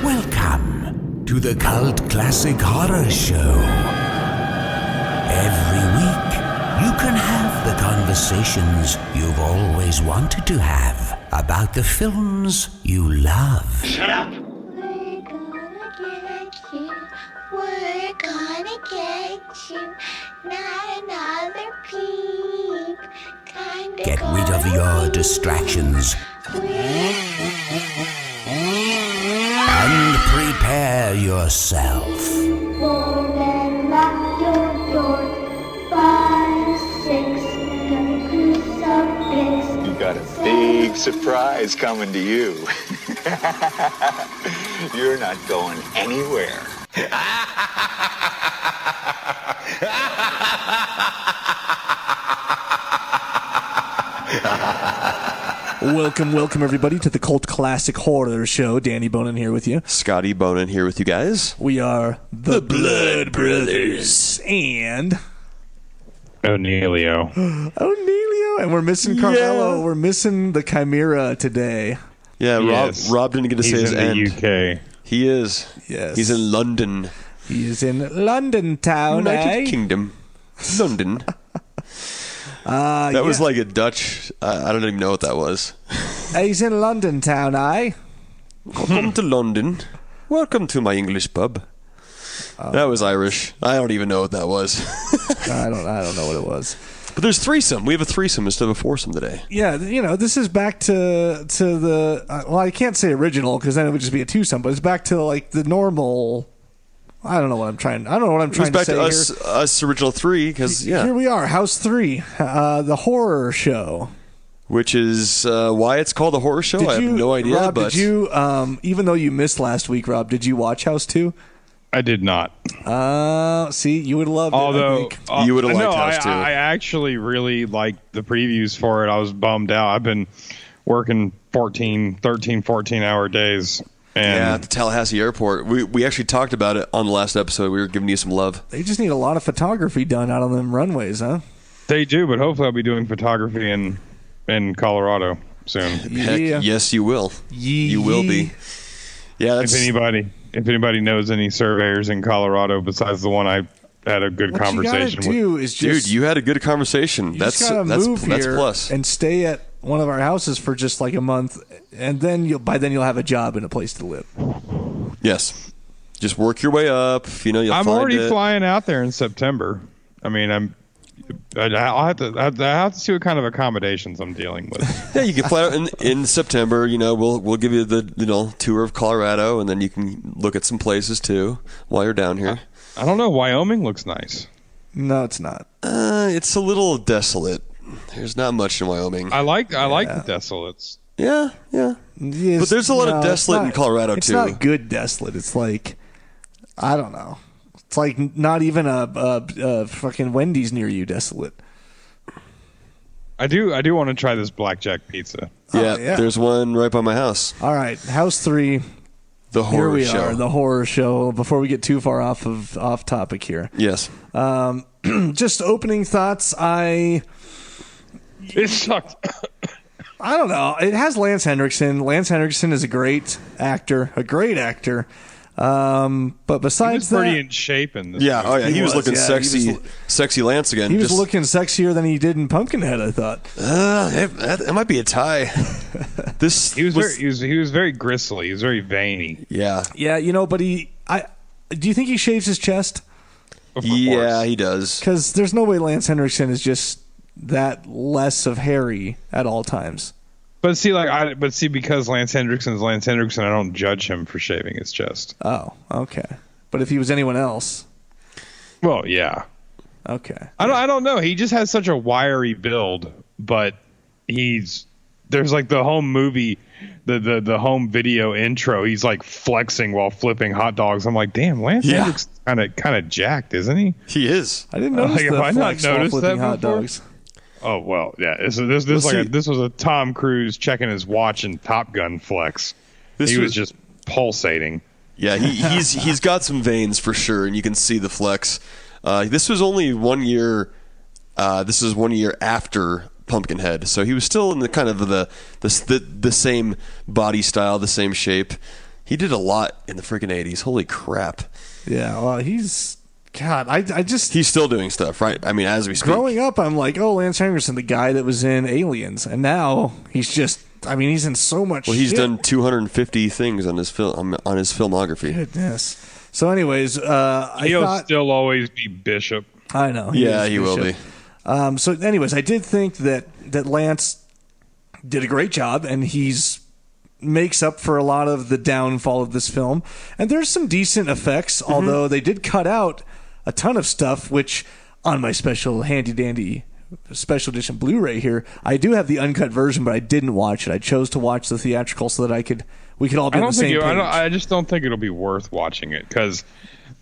Welcome to the Cult Classic Horror Show. Every week, you can have the conversations you've always wanted to have about the films you love. Shut up! We're gonna get you. Not another peep. Get rid of your distractions and prepare yourself. Then lock your door. 5, 6, crucifix. You got a big surprise coming to you. You're not going anywhere. Welcome everybody to the Cult Classic Horror Show. Danny Bonin here with you. Scotty Bonin here with you guys. We are the Blood Brothers and O'Neilio. And we're missing Carmelo. Yeah. We're missing the Chimera today. Yeah, Yes. Rob didn't get to say He's his in end. the UK. He is. Yes. He's in London. He's in London town, United eh? Kingdom. London. That was like a Dutch. I don't even know what that was. He's in London town, eh? Welcome to London. Welcome to my English pub. That was Irish. I don't even know what that was. I don't know what it was. But there's threesome. We have a threesome instead of a foursome today. Yeah, this is back to the well, I can't say original because then it would just be a twosome, but it's back to like the normal. I don't know what I'm trying to back say to here. us original three, because Here we are, House 3, the horror show. which is why it's called a horror show. I have no idea. Rob, but did you, even though you missed last week, Rob, did you watch House 2? I did not. See, you would have loved it, I think. You would have liked no, House 2. I actually really liked the previews for it. I was bummed out. I've been working 14-hour days. Yeah, at And the Tallahassee airport. We actually talked about it on the last episode. We were giving you some love. They just need a lot of photography done out on them runways, huh? they do, but hopefully I'll be doing photography in Colorado soon. Heck, Yeah. yes, you will. You will be. Yeah, that's If anybody knows any surveyors in Colorado besides the one I had a good What conversation you gotta do is just... dude. You had a good conversation. You That's just gotta move that's here plus. and stay at one of our houses for just like a month, and then you'll have a job and a place to live. Yes, just work your way up. You'll I'm find already it. flying out there in September. I mean, I'll have to see what kind of accommodations I'm dealing with. Yeah, you can fly out in September. We'll give you the tour of Colorado, and then you can look at some places too while you're down here. I don't know. Wyoming looks nice. No, it's not. It's a little desolate. There's not much in Wyoming. I like the desolates. Yeah. Yes, But there's a lot of it's desolate in Colorado, it's too. It's not good desolate. It's like, I don't know. It's like not even a fucking Wendy's near you desolate. I do want to try this blackjack pizza. Yeah, yeah. There's one right by my house. All right, House 3. The Here horror we show. are, the horror show. Before we get too far off topic here, Yes. just opening thoughts. It sucked. I don't know. It has Lance Henriksen. Lance Henriksen is a great actor. But besides He was pretty that, in shape in this. Yeah. movie. Oh, yeah. He was looking yeah, sexy, he was- sexy Lance again. he was looking sexier than he did in Pumpkinhead, I thought. That might be a tie. He was very gristly. He was very veiny. Yeah. Yeah, but do you think he shaves his chest? Of Yeah, course. he does. Because there's no way Lance Henriksen is just that less of hairy at all times. But see, because Lance Hendrickson, I don't judge him for shaving his chest. Oh, okay. But if he was anyone else, Well, yeah. okay. I don't know. He just has such a wiry build, but there's like the home movie, the home video intro. He's like flexing while flipping hot dogs. I'm like, damn, Lance Hendrickson's kind of jacked, isn't he? He is. I didn't notice Have the I not flex while noticed flipping that hot before? dogs. Oh well, yeah. This see. was a Tom Cruise checking his watch and Top Gun flex. This He was was- just pulsating. Yeah, he's got some veins for sure, and you can see the flex. This was only 1 year. This is 1 year after Pumpkinhead. So he was still in the kind of the same body style, the same shape. He did a lot in the freaking 80s. Holy crap. Yeah, well, I just... He's still doing stuff, right? I mean, as we speak. Growing up, I'm like, oh, Lance Henriksen, the guy that was in Aliens. And now he's just... I mean, he's in so much Well, he's shit. done 250 things on his filmography. Goodness. So anyways, He'll still always be Bishop. I know. Yeah, is he will Bishop. be. So anyways, I did think that Lance did a great job, and he's makes up for a lot of the downfall of this film. And there's some decent effects, although they did cut out a ton of stuff, which on my special handy-dandy special edition Blu-ray here, I do have the uncut version, but I didn't watch it. I chose to watch the theatrical so that we could all be on the same page. I just don't think it'll be worth watching it, because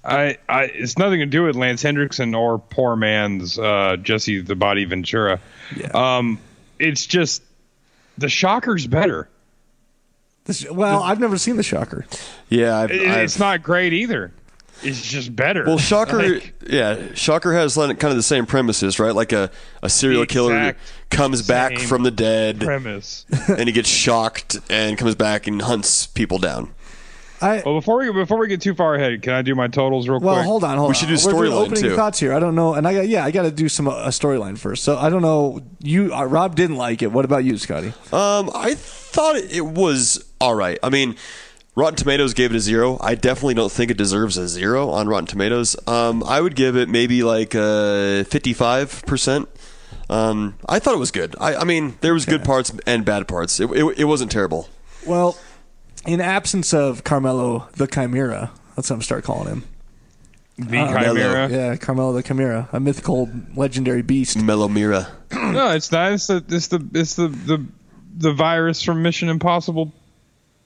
it's nothing to do with Lance Henriksen or poor man's Jesse the Body Ventura. Yeah. It's just the Shocker's better. I've never seen The Shocker. Yeah, it's not great either. It's just better. Well, Shocker has kind of the same premises, right? Like a serial killer comes back from the dead, premise, and he gets shocked and comes back and hunts people down. Well, before we get too far ahead, can I do my totals real quick? Well, hold on. We should do We're doing storyline opening too. thoughts here. I don't know, and I got to do some a storyline first. So I don't know. Rob didn't like it. What about you, Scotty? I thought it was all right. I mean, Rotten Tomatoes gave it a 0. I definitely don't think it deserves a 0 on Rotten Tomatoes. I would give it maybe like 55%. I thought it was good. I mean, there was good parts and bad parts. It wasn't terrible. Well, in absence of Carmelo the Chimera, that's what I'm start calling him. The Chimera. Yeah, Carmelo the Chimera, a mythical, legendary beast. Melomira. No, it's not. It's the virus from Mission Impossible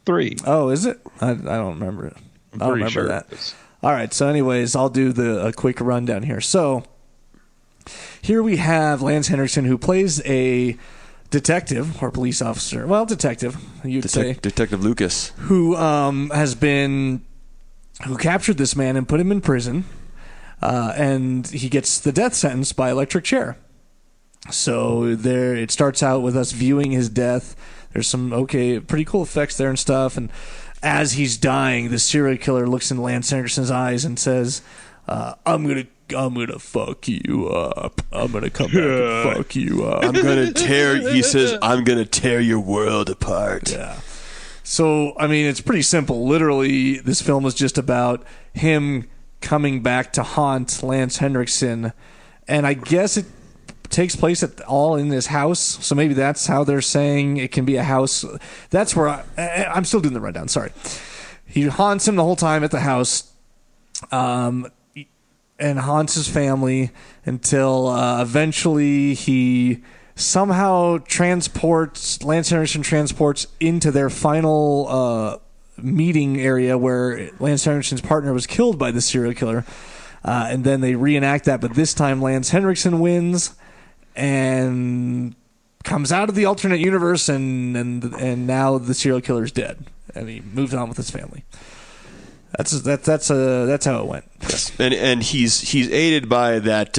3. Oh, is it? I don't remember it. I don't remember sure that. it is. All right. So, anyways, I'll do a quick rundown here. So, here we have Lance Henriksen, who plays a detective or police officer. Well, detective, you'd say. Detective Lucas. Who captured this man and put him in prison, and he gets the death sentence by electric chair. So it starts out with us viewing his death. There's some pretty cool effects there and stuff. And as he's dying, the serial killer looks in Lance Henriksen's eyes and says, "I'm gonna fuck you up. I'm gonna come back and fuck you up. He says, I'm gonna tear your world apart." Yeah. So, I mean, it's pretty simple. Literally, this film is just about him coming back to haunt Lance Henriksen. And I guess it takes place all in this house. So maybe that's how they're saying it can be a house. That's where I'm still doing the rundown. Sorry. He haunts him the whole time at the house. And haunts his family until eventually he somehow Lance Henriksen transports into their final meeting area where Lance Henriksen's partner was killed by the serial killer. And then they reenact that, but this time Lance Henriksen wins and comes out of the alternate universe, and now the serial killer's dead, and he moves on with his family. That's how it went. And he's aided by that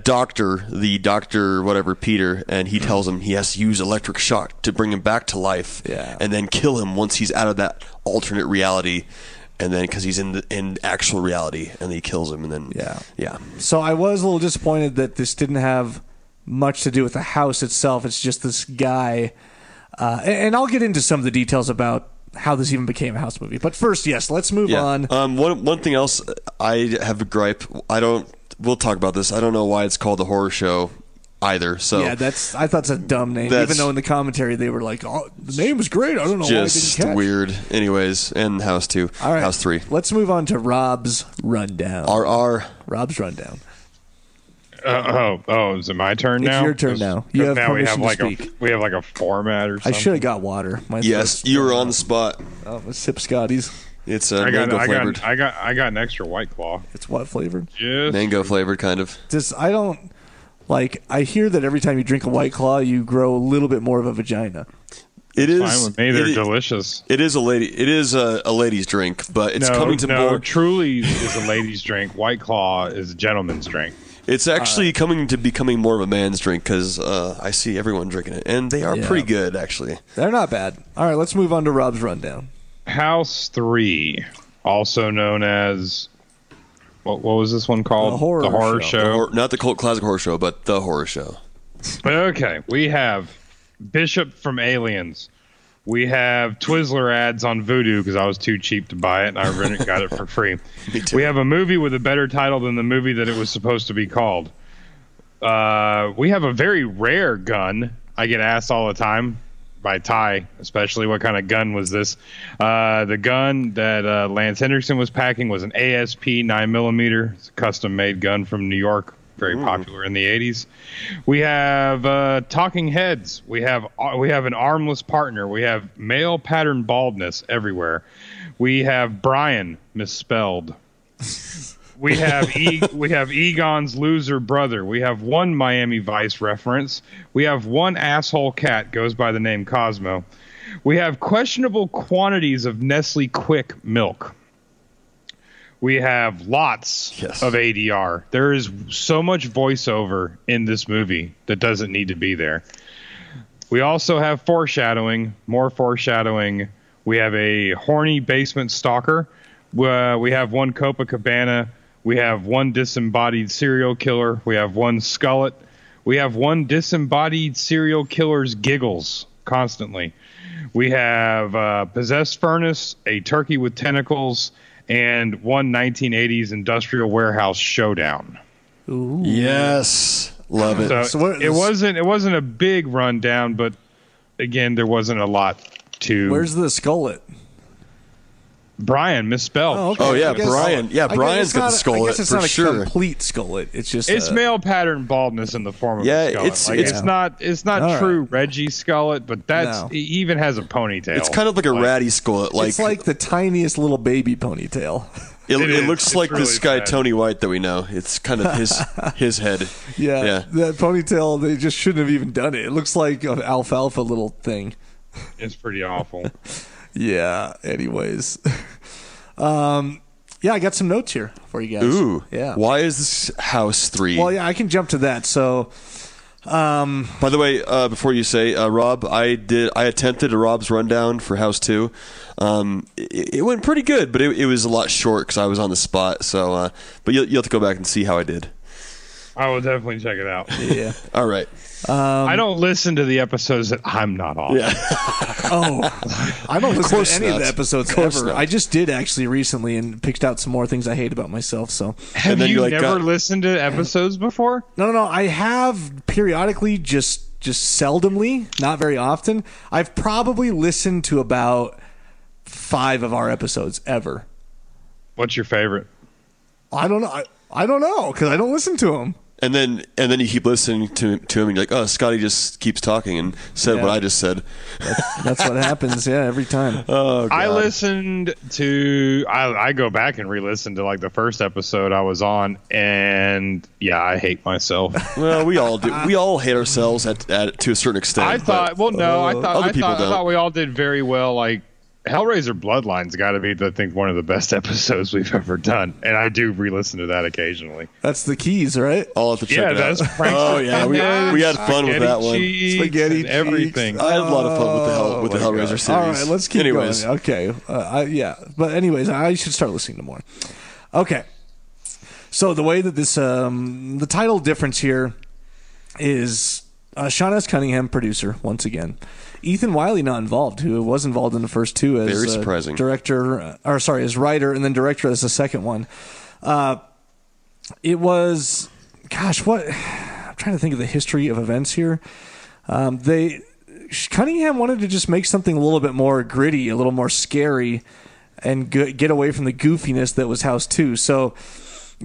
doctor, the doctor whatever, Peter, and he tells him he has to use electric shock to bring him back to life, and then kill him once he's out of that alternate reality, and then because he's in actual reality, and he kills him, and then yeah. So I was a little disappointed that this didn't have much to do with the house itself. It's just this guy, and I'll get into some of the details about how this even became a house movie. But first, yes, let's move on. One thing else, I have a gripe. We'll talk about this. I don't know why it's called the horror show either. So yeah, I thought it's a dumb name. Even though in the commentary they were like, "Oh, the name was great. I don't know why I didn't catch." Just weird. Anyways, and House 2. All right, House 3. Let's move on to Rob's rundown. Rob's rundown. Is it my turn now? It's your turn now. You have now permission we have to speak. we have like a format or something. I should have got water. Yes, you were on the spot. Oh, let's sip Scotty's. It's mango flavored. I got an extra White Claw. It's what flavored? Yes. Mango flavored, kind of. I hear that every time you drink a White Claw, you grow a little bit more of a vagina. It is fine with me. They're delicious. It is a lady's drink, but it's coming to more. Truly is a lady's drink. White Claw is a gentleman's drink. It's actually coming to becoming more of a man's drink because I see everyone drinking it, and they are pretty good, actually. They're not bad. All right, let's move on to Rob's rundown. House 3, also known as what was this one called? The Horror Show. Not the cult classic horror show, but the horror show. Okay, we have Bishop from Aliens. We have Twizzler ads on Vudu because I was too cheap to buy it, and I got it for free. Me too. We have a movie with a better title than the movie that it was supposed to be called. We have a very rare gun. I get asked all the time by Ty, especially, what kind of gun was this? The gun that Lance Henriksen was packing was an ASP 9mm. It's a custom-made gun from New York, very popular in the 80s. We have talking heads. We have an armless partner. We have male pattern baldness everywhere. We have Brian misspelled. We have Egon's loser brother. We have one Miami Vice reference. We have one asshole cat goes by the name Cosmo. We have questionable quantities of Nestle Quick milk. We have lots of ADR. There is so much voiceover in this movie that doesn't need to be there. We also have foreshadowing, more foreshadowing. We have a horny basement stalker. We have one Copacabana. We have one disembodied serial killer. We have one skullet. We have one disembodied serial killer's giggles constantly. We have possessed furnace, a turkey with tentacles, and one 1980s industrial warehouse showdown. Ooh. Yes, love it. So it wasn't a big rundown, but again, there wasn't a lot to. Where's the skullet? Brian misspelled. Oh, okay. Oh yeah, Brian. Yeah, Brian's got the skullet. I guess it's for not a sure. complete skullet. It's just it's male pattern baldness in the form of a skullet. It's not true Reggie skullet, but he even has a ponytail. It's kind of like a ratty skullet. It's like the tiniest little baby ponytail. It looks like really this guy bad. Tony White that we know. It's kind of his head. Yeah, that ponytail, they just shouldn't have even done it. It looks like an alfalfa little thing. It's pretty awful. Yeah, anyways. I got some notes here for you guys. Ooh. Yeah. Why is this House 3? Well, yeah, I can jump to that. So, by the way, before you say, Rob, I attempted a Rob's rundown for House 2. It went pretty good, but it was a lot short because I was on the spot. So, but you'll have to go back and see how I did. I will definitely check it out. Yeah. All right. I don't listen to the episodes that I'm not on. Yeah. I don't listen to any of not. the episodes Of course ever. not. I just did actually recently and picked out some more things I hate about myself. So Have And then you you're like, never God. listened to episodes before? no, I have periodically, just seldomly, not very often. I've probably listened to about 5 of our episodes ever. What's your favorite? I don't know. I don't know because I don't listen to them. And then you keep listening to him, and you're like, oh, Scotty just keeps talking and said Yeah. what I just said. That's what happens. Yeah, every time. Oh, God. I listened to. I go back and re-listen to like the first episode I was on, and yeah, I hate myself. Well, we all do. We all hate ourselves to a certain extent. I thought. Well, no, I other people don't. thought we all did very well. Like Hellraiser Bloodline's got to be, I think, one of the best episodes we've ever done, and I do re-listen to that occasionally. That's the keys, right? I'll have to check Yeah, it that's out. Frank's Oh yeah, we had fun with that one. Spaghetti and everything. cheeks. I had a lot of fun with the Oh, my Hellraiser God. series. All right, let's keep Anyways. going. Okay. But anyways, I should start listening to more. Okay. So the way that this, the title difference here is Sean S. Cunningham, producer, once again. Ethan Wiley not involved, who was involved in the first two as Very surprising. as writer, and then director as the second one. It was, I'm trying to think of the history of events here. Cunningham wanted to just make something a little bit more gritty, a little more scary, and get away from the goofiness that was House 2. So,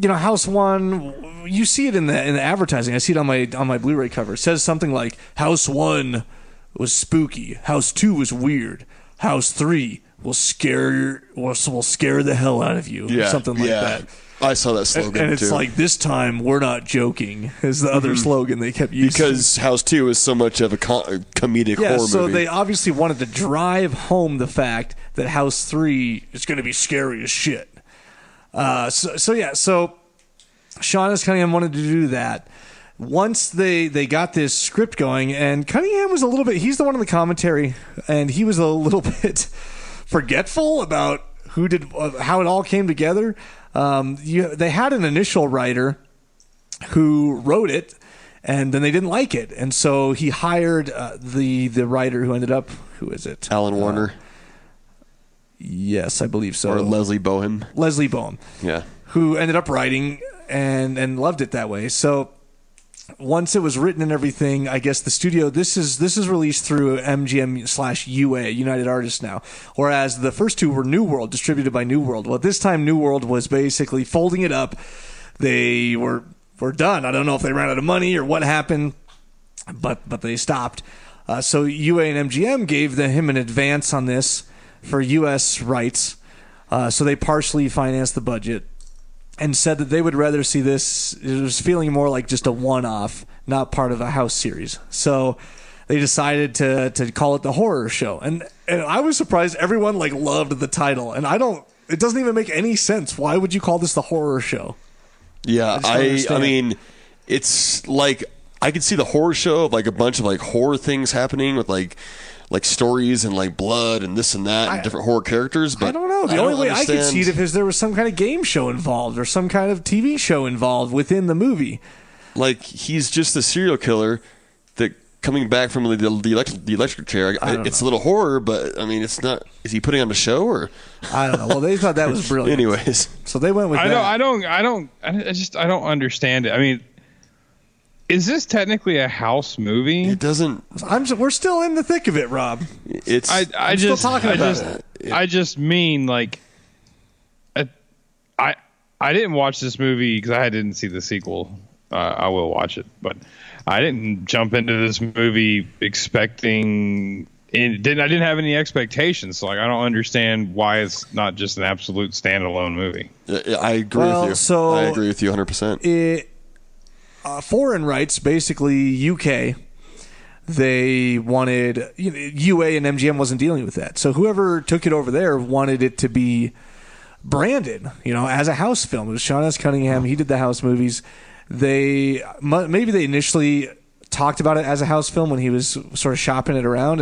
House 1, you see it in the advertising. I see it on my Blu-ray cover. It says something like House 1 was spooky, House 2 was weird, House 3 will scare the hell out of you, or something like that. I saw that slogan And it's too. like, this time we're not joking, is the other slogan they kept using. Because House 2 is so much of a comedic horror movie. So they obviously wanted to drive home the fact that House 3 is going to be scary as shit. So Sean S. Cunningham wanted to do that. Once they got this script going, and Cunningham was a little bit, he's the one in the commentary, and he was a little bit forgetful about how it all came together. They had an initial writer who wrote it, and then they didn't like it, and so he hired the writer who ended up, who is it? Alan Warner. Yes, I believe so. Or Leslie Bohem. Leslie Bohem. Yeah. Who ended up writing and loved it that way. So once it was written and everything, I guess the studio, this is released through MGM/UA, United Artists now. Whereas the first two were New World, distributed by New World. Well, this time New World was basically folding it up. They were done. I don't know if they ran out of money or what happened, but they stopped. So UA and MGM gave him an advance on this for U.S. rights. So they partially financed the budget and said that they would rather see this. It was feeling more like just a one-off, not part of a house series. So they decided to call it the horror show. And I was surprised everyone loved the title. And it doesn't even make any sense. Why would you call this the horror show? Yeah, I mean, it's like I could see the horror show of a bunch of horror things happening with like stories and blood and this and that and different horror characters. But I don't know. The only way I could see it is there was some kind of game show involved or some kind of TV show involved within the movie. He's just a serial killer that coming back from the electric chair. It's a little horror, but I mean, it's not. Is he putting on a show or? I don't know. Well, they thought that was brilliant. Anyways, so they went with that. I don't understand it. I mean, is this technically a house movie? It doesn't. We're still in the thick of it, Rob. I'm still talking about it. I just mean I didn't watch this movie because I didn't see the sequel. I will watch it, but I didn't jump into this movie expecting. I didn't have any expectations, so I don't understand why it's not just an absolute standalone movie. I agree with you. So I agree with you 100%. Foreign rights, basically UK. They wanted UA and MGM wasn't dealing with that, so whoever took it over there wanted it to be branded, as a house film. It was Sean S. Cunningham. He did the house movies. Maybe they initially talked about it as a house film when he was sort of shopping it around,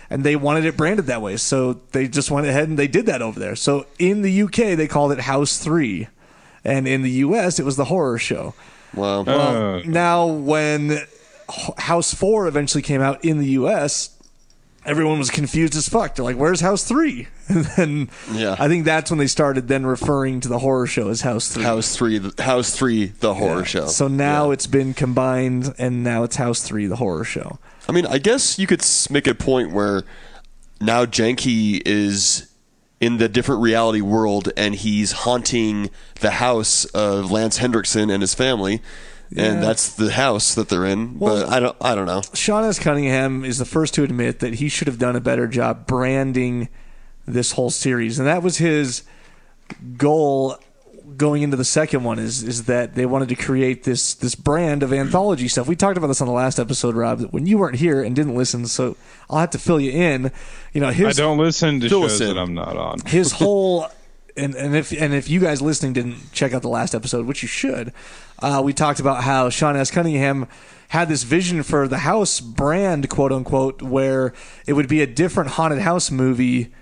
and they wanted it branded that way. So they just went ahead and they did that over there. So in the UK, they called it House 3, and in the US, it was the horror show. Wow. Well, now when House 4 eventually came out in the US, everyone was confused as fuck. They're like, where's House 3? And then I think that's when they started then referring to the horror show as House 3. House 3, the horror show. So now it's been combined, and now it's House 3, the horror show. I mean, I guess you could make a point where now Janky is in the different reality world, and he's haunting the house of Lance Hendrickson and his family. And that's the house that they're in. Well, but I don't know. Sean S. Cunningham is the first to admit that he should have done a better job branding this whole series. And that was his goal going into the second one, is that they wanted to create this brand of anthology stuff. We talked about this on the last episode, Rob, that when you weren't here and didn't listen, so I'll have to fill you in. I don't listen to shows that I'm not on. His whole... And if you guys listening didn't check out the last episode, which you should, we talked about how Sean S. Cunningham had this vision for the house brand, quote unquote, where it would be a different haunted house movie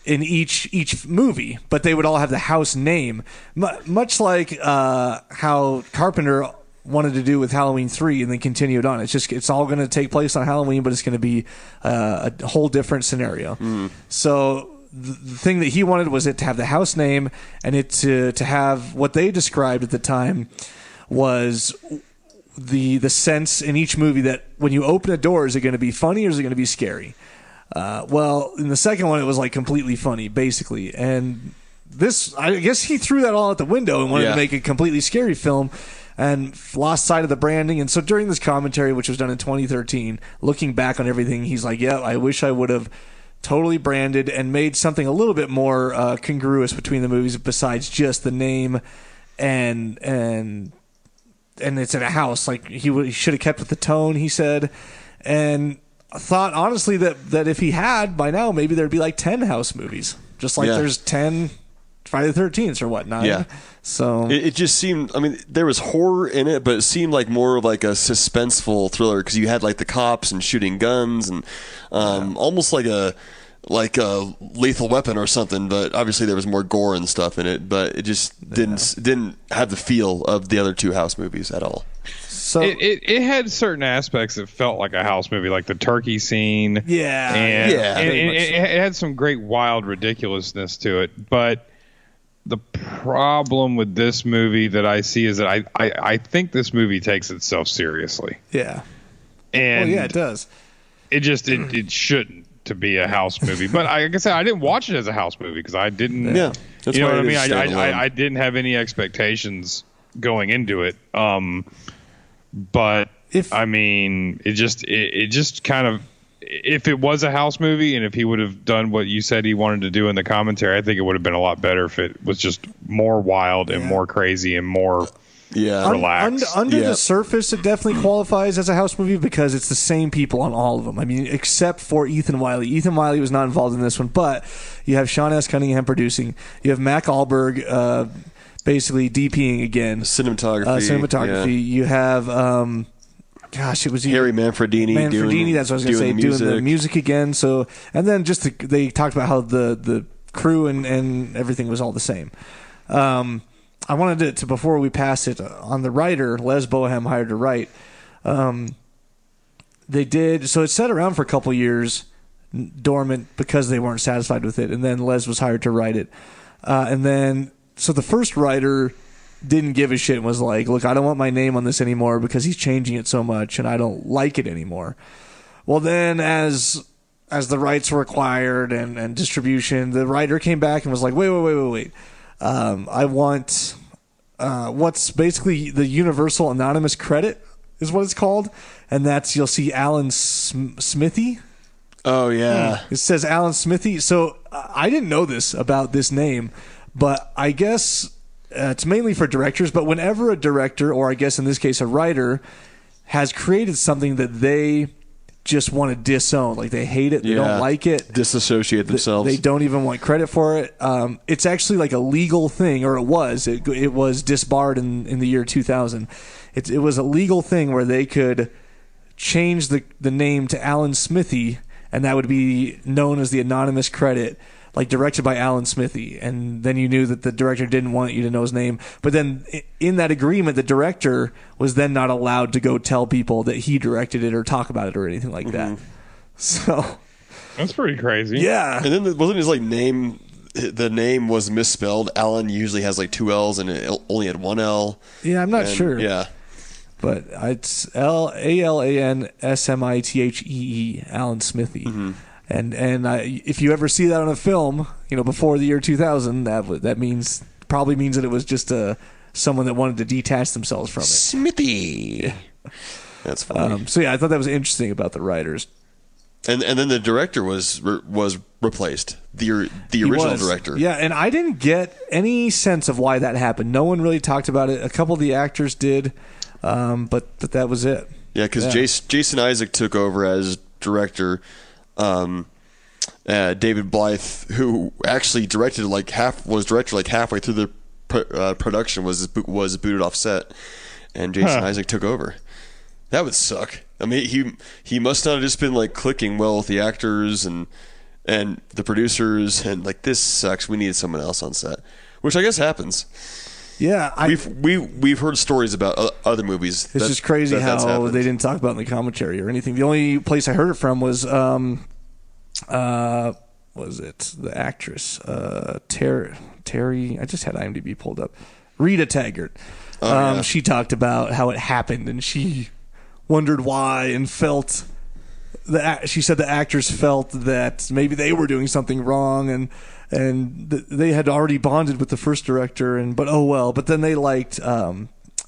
in each movie, but they would all have the house name, much like how Carpenter wanted to do with Halloween 3 and then continued on. It's all going to take place on Halloween, but it's going to be a whole different scenario. So the thing that he wanted was it to have the house name, and it to have what they described at the time was the sense in each movie that when you open a door, is it going to be funny or is it going to be scary? Well, in the second one, it was completely funny, basically. And this, I guess he threw that all out the window and wanted to make a completely scary film and lost sight of the branding. And so during this commentary, which was done in 2013, looking back on everything, he's like, yeah, I wish I would have totally branded and made something a little bit more congruous between the movies besides just the name and it's in a house. He should have kept with the tone, he said. And I thought, honestly, that if he had, by now, maybe there'd be 10 house movies. Just like there's 10 Friday the 13th or whatnot. Yeah. So it just seemed, I mean, there was horror in it, but it seemed like more of like a suspenseful thriller because you had like the cops and shooting guns and almost like a Lethal Weapon or something, but obviously there was more gore and stuff in it, but it just didn't have the feel of the other two House movies at all. So it had certain aspects that felt like a House movie, like the turkey scene. Yeah. And it had some great wild ridiculousness to it. But the problem with this movie that I see is that I think this movie takes itself seriously. Yeah. And it does. It shouldn't to be a House movie. But like I said, I didn't watch it as a House movie because I didn't. Yeah. That's you know why what I it mean? is I didn't have any expectations going into it. But I mean, it just kind of, if it was a House movie and if he would have done what you said he wanted to do in the commentary, I think it would have been a lot better if it was just more wild and more crazy and more relaxed. Under the surface, it definitely qualifies as a House movie because it's the same people on all of them. I mean, except for Ethan Wiley. Ethan Wiley was not involved in this one, but you have Sean S. Cunningham producing. You have Mac Ahlberg basically DPing again. Cinematography. Yeah. You have, it was Harry Manfredini. That's what I was going to say. Doing the music again. So, and then they talked about how the crew and everything was all the same. I wanted to before we pass it on the writer, Les Bohem hired to write. They did, so it sat around for a couple years dormant because they weren't satisfied with it. And then Les was hired to write it. So the first writer didn't give a shit and was like, look, I don't want my name on this anymore because he's changing it so much and I don't like it anymore. Well, then as the rights were acquired and distribution, the writer came back and was like, wait. I want what's basically the universal anonymous credit is what it's called. And that's, you'll see Alan Smithy. Oh, yeah. It says Alan Smithy. So I didn't know this about this name. But I guess it's mainly for directors. But whenever a director, or I guess in this case a writer, has created something that they just want to disown, like they hate it, they don't like it, disassociate themselves, they don't even want credit for it. It's actually like a legal thing, or it was disbarred in the year 2000. It was a legal thing where they could change the name to Alan Smithy, and that would be known as the anonymous credit. Like directed by Alan Smithy, and then you knew that the director didn't want you to know his name. But then in that agreement, the director was then not allowed to go tell people that he directed it or talk about it or anything like that. So that's pretty crazy. Yeah. And then wasn't his name? The name was misspelled. Alan usually has like two L's and it only had one L. Yeah, I'm not sure. Yeah. But it's AlanSmithee, Alan Smithy. Mm-hmm. And if you ever see that on a film, before the year 2000, that probably means that it was just someone that wanted to detach themselves from it. Smithy. That's funny. So yeah, I thought that was interesting about the writers. And then the director was replaced. The original director. Yeah, and I didn't get any sense of why that happened. No one really talked about it. A couple of the actors did, but that was it. Yeah, because Jason Isaac took over as director. David Blythe, who actually directed halfway through the production, was booted off set, and Jason Isaac took over. That would suck. I mean, he must not have just been clicking well with the actors and the producers, and this sucks. We needed someone else on set, which I guess happens. Yeah, we've heard stories about other movies. It's just crazy how they didn't talk about it in the commentary or anything. The only place I heard it from was the actress Terry? I just had IMDb pulled up. Rita Taggart. She talked about how it happened and she wondered why and felt she said the actors felt that maybe they were doing something wrong and they had already bonded with the first director but oh well. But then they liked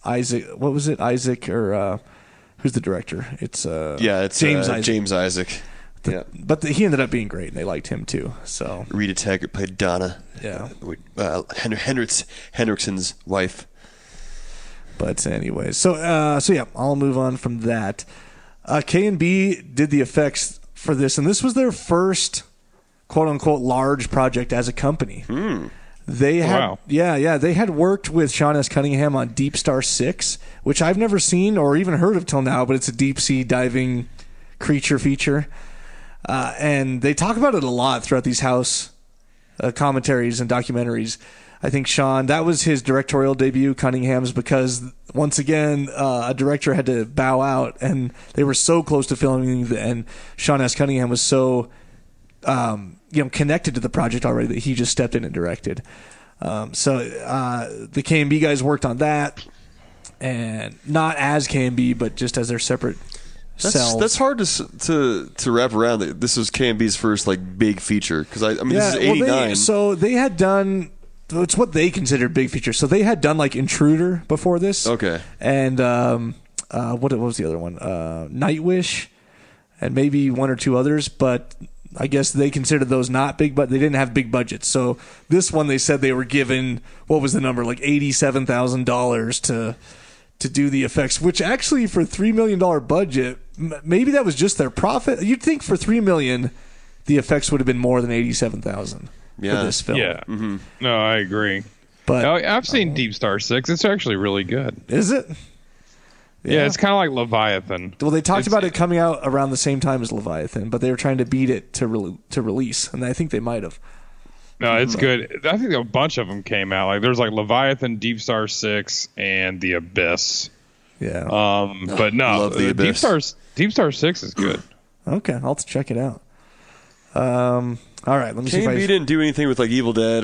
Isaac. What was it? Isaac or who's the director? It's James Isaac. James Isaac. But he ended up being great, and they liked him too. So Rita Taggart played Donna. Yeah, Henriksen's wife. But anyway, so yeah, I'll move on from that. K&B did the effects for this, and this was their first quote unquote large project as a company. They had, wow. they had worked with Sean S. Cunningham on Deep Star 6, which I've never seen or even heard of till now, but it's a deep sea diving creature feature. And they talk about it a lot throughout these House commentaries and documentaries. I think Sean, that was his directorial debut, Cunningham's, because once again, a director had to bow out, and they were so close to filming, and Sean S. Cunningham was so connected to the project already that he just stepped in and directed. So the K&B guys worked on that, and not as K&B, but just as their separate cells. That's hard to wrap around. This was K&B's first big feature, because this is '89. So they had done. It's what they considered big features. So they had done Intruder before this. Okay. And what was the other one? Nightwish, and maybe one or two others. But I guess they considered those not big, but they didn't have big budgets. So this one, they said they were given, what was the number? $87,000 to do the effects, which actually for $3 million budget, maybe that was just their profit. You'd think for $3 million, the effects would have been more than $87,000. For this film. Yeah. Mm-hmm. No, I agree. But I've seen Deep Star 6. It's actually really good. Is it? Yeah, it's kind of like Leviathan. Well, they talked about it coming out around the same time as Leviathan, but they were trying to beat it to release, and I think they might have. No, it's good. I think a bunch of them came out. There's Leviathan, Deep Star 6, and The Abyss. Yeah. But no, Love The Abyss. Deep Star 6 is good. Okay, I'll have to check it out. All right, let me see if K&B didn't do anything with Evil Dead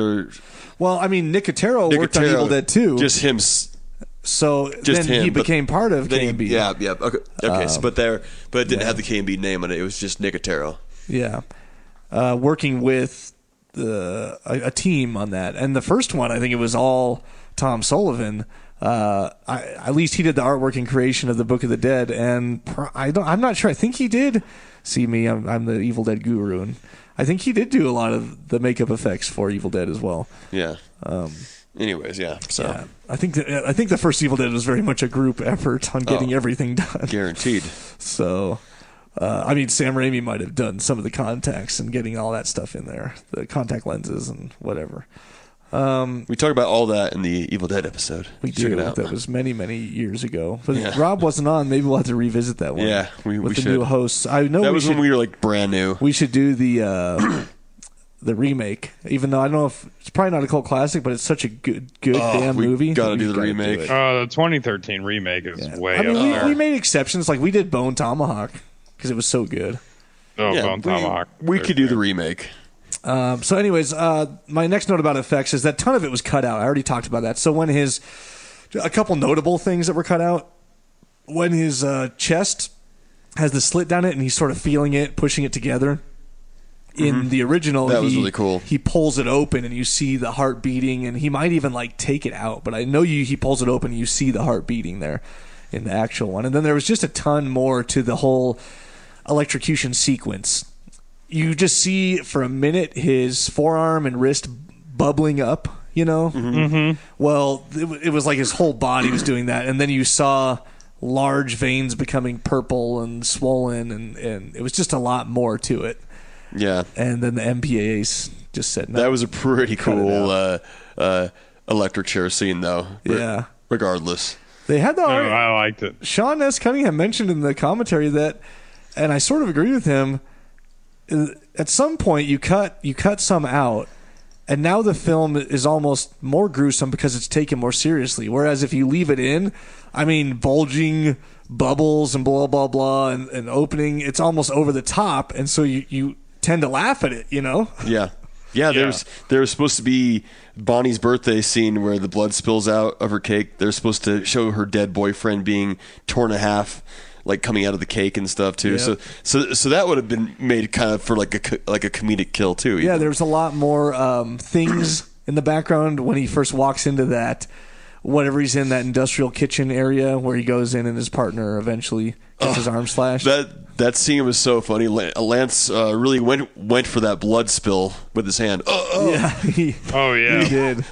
Well, Nicotero worked on Evil Dead too. Just him. So then he became part of K&B. Yeah. Okay. But it didn't have the K&B name on it. It was just Nicotero. Yeah. Working with a team on that, and the first one, I think it was all Tom Sullivan. At least he did the artwork and creation of the Book of the Dead, and I'm not sure. I think he did. See me, I'm the Evil Dead guru, and I think he did do a lot of the makeup effects for Evil Dead as well. Yeah. Anyways, yeah. So yeah, I think the first Evil Dead was very much a group effort on getting everything done. Guaranteed. So, Sam Raimi might have done some of the contacts and getting all that stuff in there, the contact lenses and whatever. We talk about all that in the Evil Dead episode. We Check do. it out. That was many, many years ago. But Rob wasn't on. Maybe we'll have to revisit that one. Yeah, we with the should. new hosts. I know that was when we were brand new. We should do the remake, even though I don't know if it's probably not a cult classic, but it's such a good damn movie. Gotta do the remake. The 2013 remake is way up there. We made exceptions. We did Bone Tomahawk because it was so good. Bone Tomahawk. We could do the remake. So anyways, my next note about effects is that a ton of it was cut out. I already talked about that. So when a couple notable things that were cut out, when his chest has the slit down it and he's sort of feeling it, pushing it together. In the original, that was really cool. He pulls it open and you see the heart beating, and he might even take it out. But I know he pulls it open and you see the heart beating there in the actual one. And then there was just a ton more to the whole electrocution sequence. You just see for a minute his forearm and wrist bubbling up, Well, it was like his whole body was doing that. And then you saw large veins becoming purple and swollen, and it was just a lot more to it. Yeah. And then the MPAAs just said no. That was a pretty cool electric chair scene, though. Yeah. Regardless. They had the art. I liked it. Sean S. Cunningham mentioned in the commentary that, and I sort of agree with him, at some point you cut some out, and now the film is almost more gruesome because it's taken more seriously. Whereas if you leave it in, bulging bubbles and blah, blah, blah, and opening, it's almost over the top, and so you tend to laugh at it, Yeah. Yeah, there was supposed to be Bonnie's birthday scene where the blood spills out of her cake. They're supposed to show her dead boyfriend being torn in half, coming out of the cake and stuff too. Yep. So that would have been made kind of for a comedic kill too. Yeah, there's a lot more things in the background when he first walks into that, whatever he's in, that industrial kitchen area where he goes in and his partner eventually gets his arm slashed. That scene was so funny. Lance really went for that blood spill with his hand. Yeah. He did.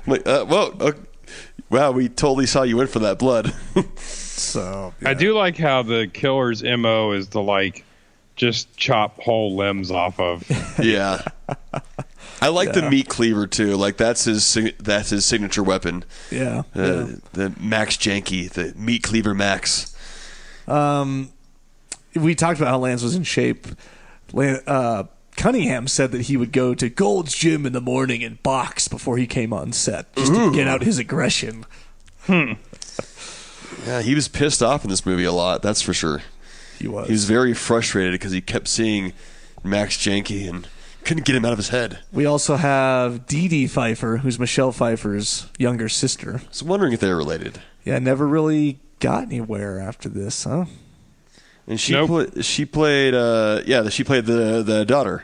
Wow, we totally saw you went for that blood. So I do like how the killer's MO is to just chop whole limbs off of. Yeah. I like the meat cleaver too. Like that's his signature weapon. Yeah. The Max Janky, the meat cleaver Max. We talked about how Lance was in shape. Cunningham said that he would go to Gold's Gym in the morning and box before he came on set, just to get out his aggression. Yeah, he was pissed off in this movie a lot. That's for sure. He was. He was very frustrated because he kept seeing Max Janky and couldn't get him out of his head. We also have Dee Dee Pfeiffer, who's Michelle Pfeiffer's younger sister. I was wondering if they were related. Yeah, never really got anywhere after this, huh? And she played the daughter.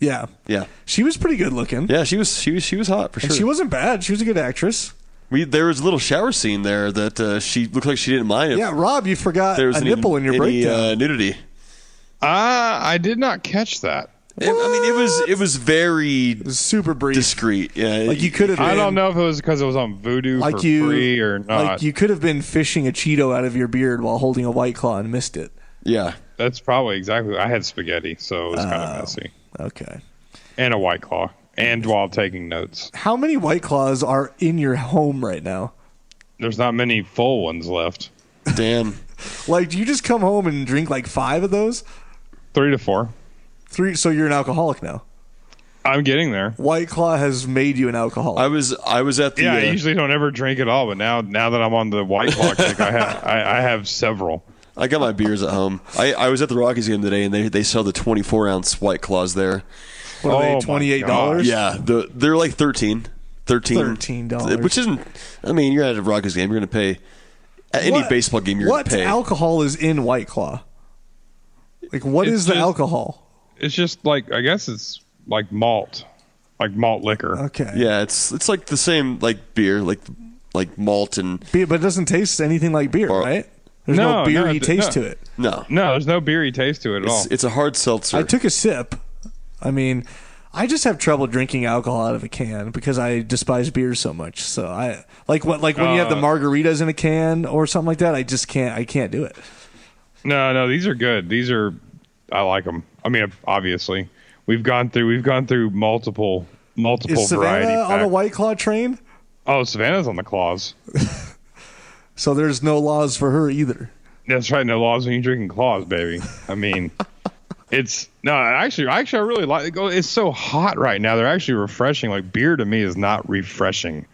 Yeah. Yeah. She was pretty good looking. Yeah, she was hot for sure. And she wasn't bad. She was a good actress. There was a little shower scene there that she looked like she didn't mind. Yeah, Rob, you forgot a nipple in your breakdown. Nudity. I did not catch that. It was very super brief, discreet. Yeah, like you could have. I don't know if it was because it was on Vudu for free or not. Like you could have been fishing a Cheeto out of your beard while holding a White Claw and missed it. Yeah, that's probably exactly. I had spaghetti, so it was kind of messy. Okay, and a White Claw, and while taking notes. How many White Claws are in your home right now? There's not many full ones left. Damn. Like, do you just come home and drink like 5 of those? 3 to 4. 3. So you're an alcoholic now. I'm getting there. White Claw has made you an alcoholic. I was at the. Yeah, I usually don't ever drink at all, but now that I'm on the White Claw kick, I have several. I got my beers at home. I was at the Rockies game today, and they sell the 24-ounce White Claws there. What are they, $28? Yeah, they're like $13, which isn't. I mean, you're at a Rockies game, you're going to pay. At any baseball game, you're going to pay. What alcohol is in White Claw? Like, what is the alcohol? It's just like, I guess it's like malt liquor. Okay. Yeah, it's like the same like beer, like malt and beer, but it doesn't taste anything like beer, right? There's no beery taste to it. No, there's no beery taste to it at all. It's a hard seltzer. I took a sip. I mean, I just have trouble drinking alcohol out of a can because I despise beer so much. So I when you have the margaritas in a can or something like that, I can't do it. No, these are good. I like them. I mean, obviously, we've gone through multiple Is variety Savannah packs. on a White Claw train? Oh, Savannah's on the claws. So there's no laws for her either. That's right, no laws when you're drinking claws, baby. I mean, actually, I really like it. It's so hot right now. They're actually refreshing. Like, beer to me is not refreshing.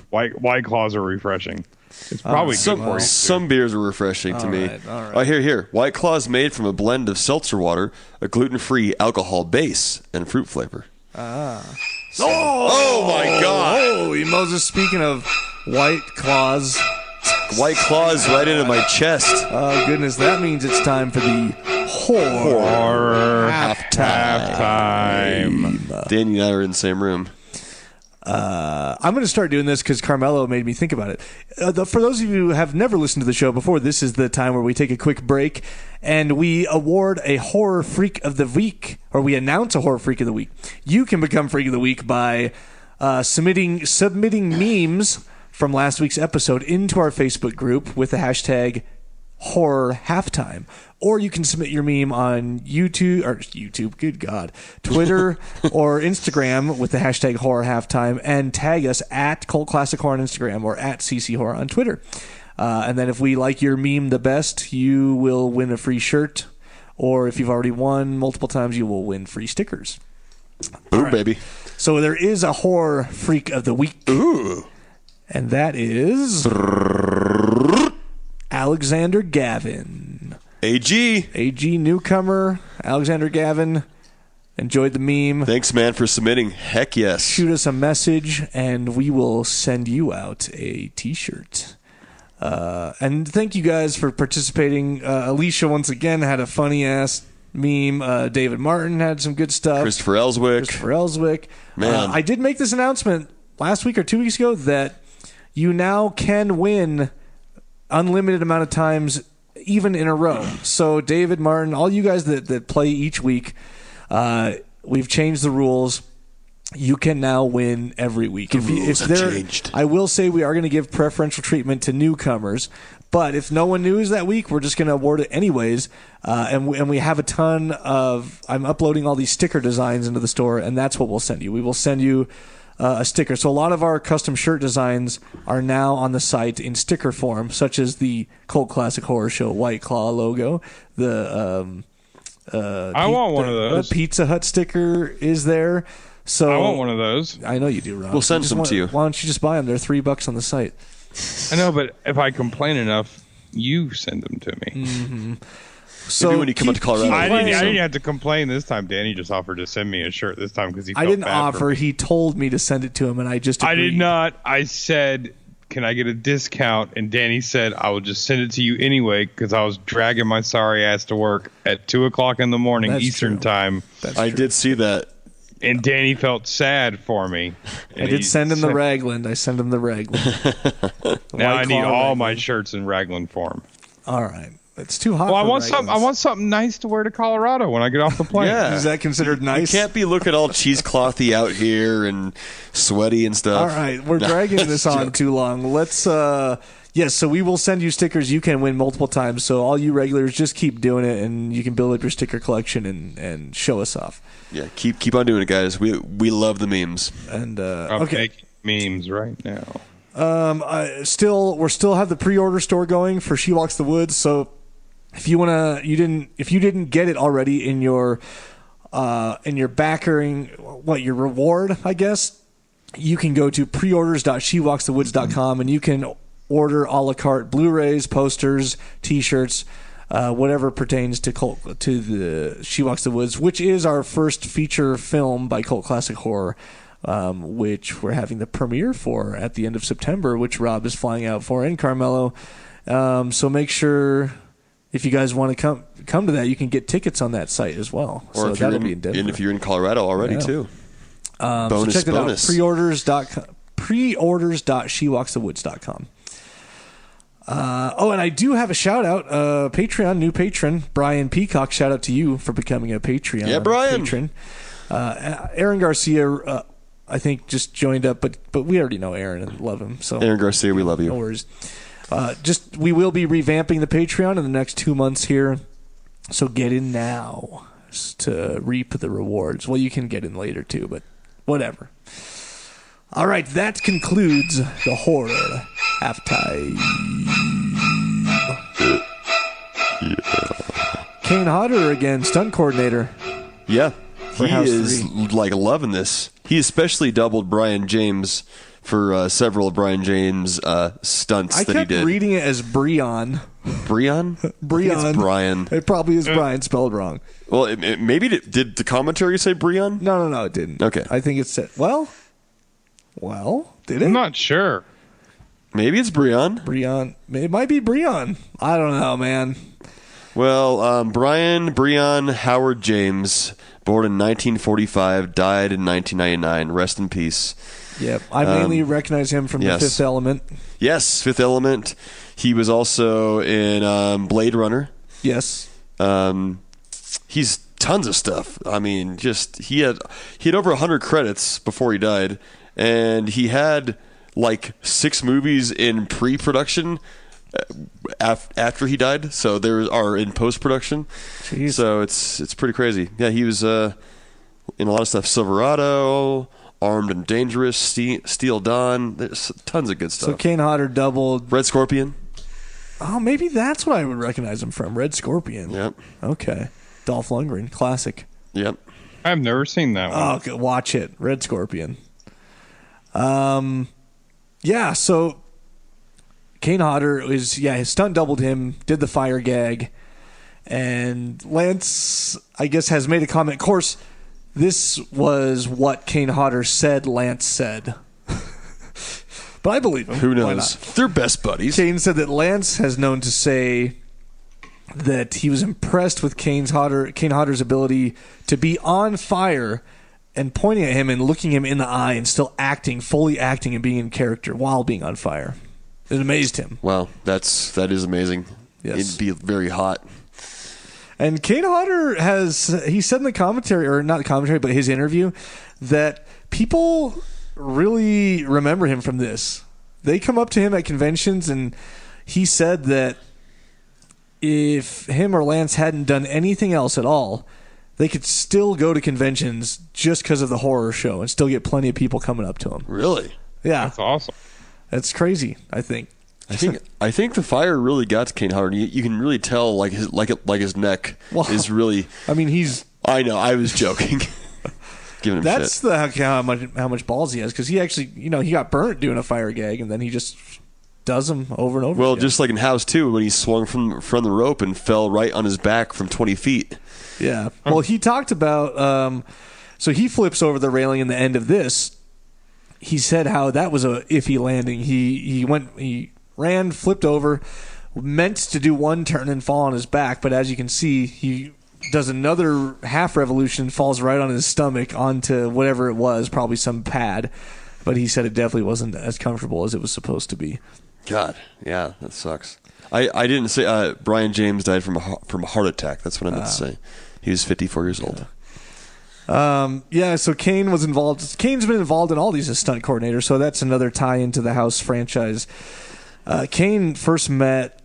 White Claws are refreshing. It's probably good for you. Some beers are refreshing to me. All right. Oh, here. White Claw is made from a blend of seltzer water, a gluten-free alcohol base, and fruit flavor. Oh my God! Holy Moses! Speaking of White Claws, White Claws right into my chest. Oh goodness, that means it's time for the horror halftime. Danny and I are in the same room. I'm going to start doing this because Carmelo made me think about it. For those of you who have never listened to the show before, this is the time where we take a quick break and we award a horror freak of the week, or we announce a horror freak of the week. You can become freak of the week by submitting memes from last week's episode into our Facebook group with the hashtag horror halftime. Or you can submit your meme on YouTube, good God, Twitter or Instagram with the hashtag horror halftime and tag us at Cult Classic Horror on Instagram or at CC Horror on Twitter. And then if we like your meme the best, you will win a free shirt. Or if you've already won multiple times, you will win free stickers. Ooh, right. Baby. So there is a horror freak of the week. Ooh. And that is Alexander Gavin. AG newcomer, Alexander Gavin. Enjoyed the meme. Thanks, man, for submitting. Heck yes. Shoot us a message, and we will send you out a T-shirt. And thank you guys for participating. Alicia, once again, had a funny-ass meme. David Martin had some good stuff. Christopher Ellswick. Man. I did make this announcement last week or 2 weeks ago that you now can win unlimited amount of times even in a row. So David Martin, all you guys that play each week, we've changed the rules. You can now win every week. The rules have changed. I will say we are going to give preferential treatment to newcomers, But if no one news that week, we're just going to award it anyways. And we have a ton of... I'm uploading all these sticker designs into the store, and that's what we'll send you. We will send you a sticker. So a lot of our custom shirt designs are now on the site in sticker form, such as the Cult Classic Horror Show White Claw logo. I want one of those. The Pizza Hut sticker is there. So I want one of those. I know you do, Rob. We'll send some to you. Why don't you just buy them? They're $3 on the site. I know, but if I complain enough, you send them to me. Mm-hmm. So maybe when you come up to Colorado, I didn't have to complain this time. Danny just offered to send me a shirt this time because I didn't offer. He told me to send it to him, and I just agreed. I did not. I said, "Can I get a discount?" And Danny said, "I will just send it to you anyway," because I was dragging my sorry ass to work at 2:00 in the morning Eastern time. I did see that. And Danny felt sad for me. I did send him the Raglan. I sent him the Raglan. Now I need all my shirts in Raglan form. All right. It's too hot. Well, I want something nice to wear to Colorado when I get off the plane. Yeah. Is that considered nice? You can't be looking all cheeseclothy out here and sweaty and stuff. All right, we're dragging this on too long. Let's yes, so we will send you stickers. You can win multiple times. So all you regulars, just keep doing it, and you can build up your sticker collection and show us off. Yeah, keep on doing it, guys. We love the memes. And I'm okay, making memes right now. we still have the pre-order store going for She Walks the Woods. So if you didn't get it already in your backering, your reward, I guess, you can go to preorders.shewalksthewoods.com and you can order a la carte Blu-rays, posters, T-shirts, whatever pertains to the She Walks the Woods, which is our first feature film by Cult Classic Horror, which we're having the premiere for at the end of September, which Rob is flying out for in Carmelo. So make sure, if you guys want to come to that, you can get tickets on that site as well. Or so if you're be in Denver. and if you're in Colorado already too. So check that out. Preorders.shewalksthewoods.com. And I do have a shout out, Patreon, new patron, Brian Peacock. Shout out to you for becoming a Patreon. Yeah, Brian. Patron. Aaron Garcia, I think, just joined up, but we already know Aaron and love him. So Aaron Garcia, we love you. No worries. We will be revamping the Patreon in the next 2 months here, so get in now to reap the rewards. Well, you can get in later too, but whatever. All right, that concludes the horror halftime. Yeah. Kane Hodder again, stunt coordinator. Yeah, he House is 3. loving this. He especially doubled Brian James for several of Brian James' stunts that he did. I kept reading it as Breon. Breon? Breon. It's Brian. It probably is Brian spelled wrong. Well, maybe did the commentary say Breon? No, it didn't. Okay. I think it said, well, did it? I'm not sure. Maybe it's Breon. Breon. It might be Breon. I don't know, man. Well, Breon Howard James, born in 1945, died in 1999. Rest in peace. Yep. I mainly recognize him from The Fifth Element. Yes, Fifth Element. He was also in Blade Runner. Yes. He's tons of stuff. I mean, he had over 100 credits before he died, and he had like 6 movies in pre-production after he died. So there are in post-production. Jeez. So it's pretty crazy. Yeah, he was in a lot of stuff. Silverado, Armed and Dangerous, Steel Dawn. There's tons of good stuff. So Kane Hodder doubled Red Scorpion. Oh, maybe that's what I would recognize him from. Red Scorpion. Yep. Okay. Dolph Lundgren, classic. Yep. I've never seen that one. Oh, okay, watch it. Red Scorpion. Yeah, so Kane Hodder his stunt doubled him, did the fire gag, and Lance, I guess, has made a comment. Of course, this was what Kane Hodder said Lance said. But I believe him. Who knows? They're best buddies. Kane said that Lance has known to say that he was impressed with Kane Hodder's ability to be on fire and pointing at him and looking him in the eye and still fully acting and being in character while being on fire. It amazed him. Wow, that is amazing. Yes. It'd be very hot. And Kane Hodder he said in the commentary, or not the commentary, but his interview, that people really remember him from this. They come up to him at conventions and he said that if him or Lance hadn't done anything else at all, they could still go to conventions just because of the horror show and still get plenty of people coming up to them. Really? Yeah. That's awesome. That's crazy, I think. I think the fire really got to Kane Hodder. You can really tell like his neck is really. I mean, I know. I was joking. Giving him that's shit. how much balls he has, because he actually, he got burnt doing a fire gag, and then he just does them over and over. Well, again. just like in House 2 when he swung from the rope and fell right on his back from 20 feet. Yeah. Well, he talked about. So he flips over the railing in the end of this. He said how that was a iffy landing. He ran, flipped over, meant to do one turn and fall on his back, but as you can see, he does another half revolution, falls right on his stomach onto whatever it was, probably some pad. But he said it definitely wasn't as comfortable as it was supposed to be. God, yeah, that sucks. I didn't say Brian James died from a heart attack. That's what I meant to say. He was 54 years old. So Kane was involved. Kane's been involved in all these as stunt coordinator, so that's another tie into the House franchise. Kane first met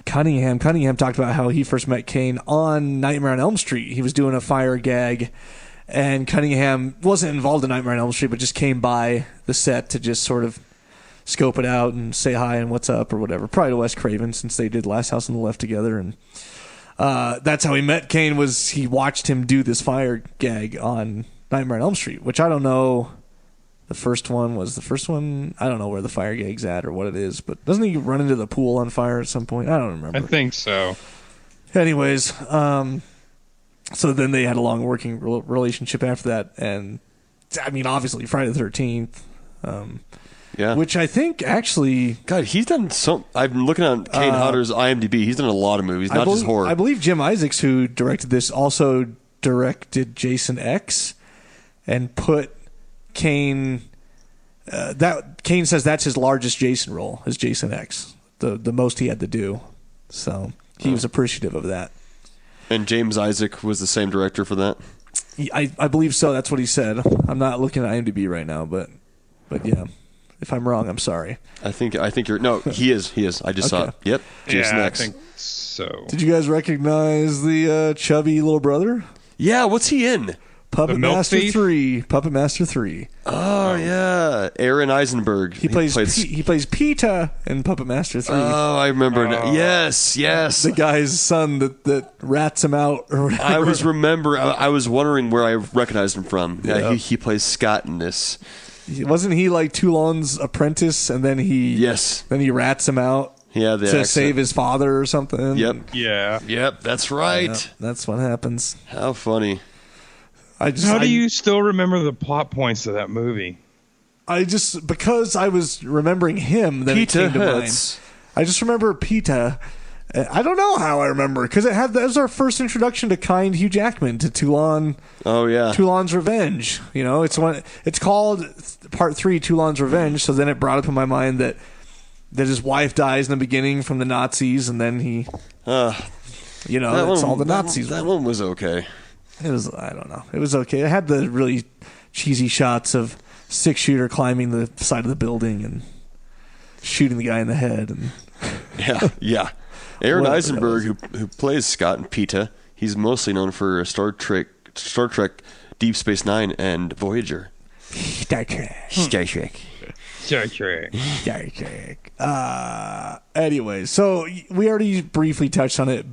Cunningham. Cunningham talked about how he first met Kane on Nightmare on Elm Street. He was doing a fire gag, and Cunningham wasn't involved in Nightmare on Elm Street, but just came by the set to just sort of scope it out and say hi and what's up or whatever. Probably to Wes Craven, since they did Last House on the Left together, and that's how he met Kane. Was he watched him do this fire gag on Nightmare on Elm Street, which I don't know. The first one was the first one. I don't know where the fire gag's at or what it is, but doesn't he run into the pool on fire at some point? I don't remember. I think so. Anyways, so then they had a long working relationship after that, and I mean, obviously Friday the 13th. Yeah. Which I think actually, God, he's done some. I've been looking on Kane Hodder's IMDb. He's done a lot of movies, not just horror. I believe Jim Isaacs, who directed this, also directed Jason X, and put Kane. Kane says that's his largest Jason role, is Jason X, the most he had to do. So he was appreciative of that. And James Isaac was the same director for that. I believe so. That's what he said. I'm not looking at IMDb right now, but yeah. If I'm wrong, I'm sorry. I think you're. No, he is. I just saw it. Yep. Jason X. I think so. Did you guys recognize the chubby little brother? Yeah. What's he in? Puppet Master 3. Puppet Master 3. Oh yeah, Aaron Eisenberg. He plays Peter in Puppet Master 3. Oh, I remember. Yes. The guy's son that rats him out or whatever. I was wondering where I recognized him from. Yeah, he plays Scott in this. Wasn't he like Toulon's apprentice, and then he rats him out to save his father or something? Yep. Yeah. Yep. That's right. Yeah, that's what happens. How funny. How do you still remember the plot points of that movie? Because I was remembering him, then Peter it came to mind. I just remember Peter. I don't know how I remember, because that was our first introduction to kind Hugh Jackman, to Toulon. Oh yeah, Toulon's Revenge. It's called Part 3, Toulon's Revenge. So then it brought up in my mind that his wife dies in the beginning from the Nazis, and then he, it's all the Nazis. That one was okay. It was. I don't know. It was okay. It had the really cheesy shots of 6-shooter climbing the side of the building and shooting the guy in the head. And yeah. Aaron Eisenberg, who plays Scott and Peter, he's mostly known for Star Trek, Deep Space Nine, and Voyager. Star Trek. Anyway, so we already briefly touched on it.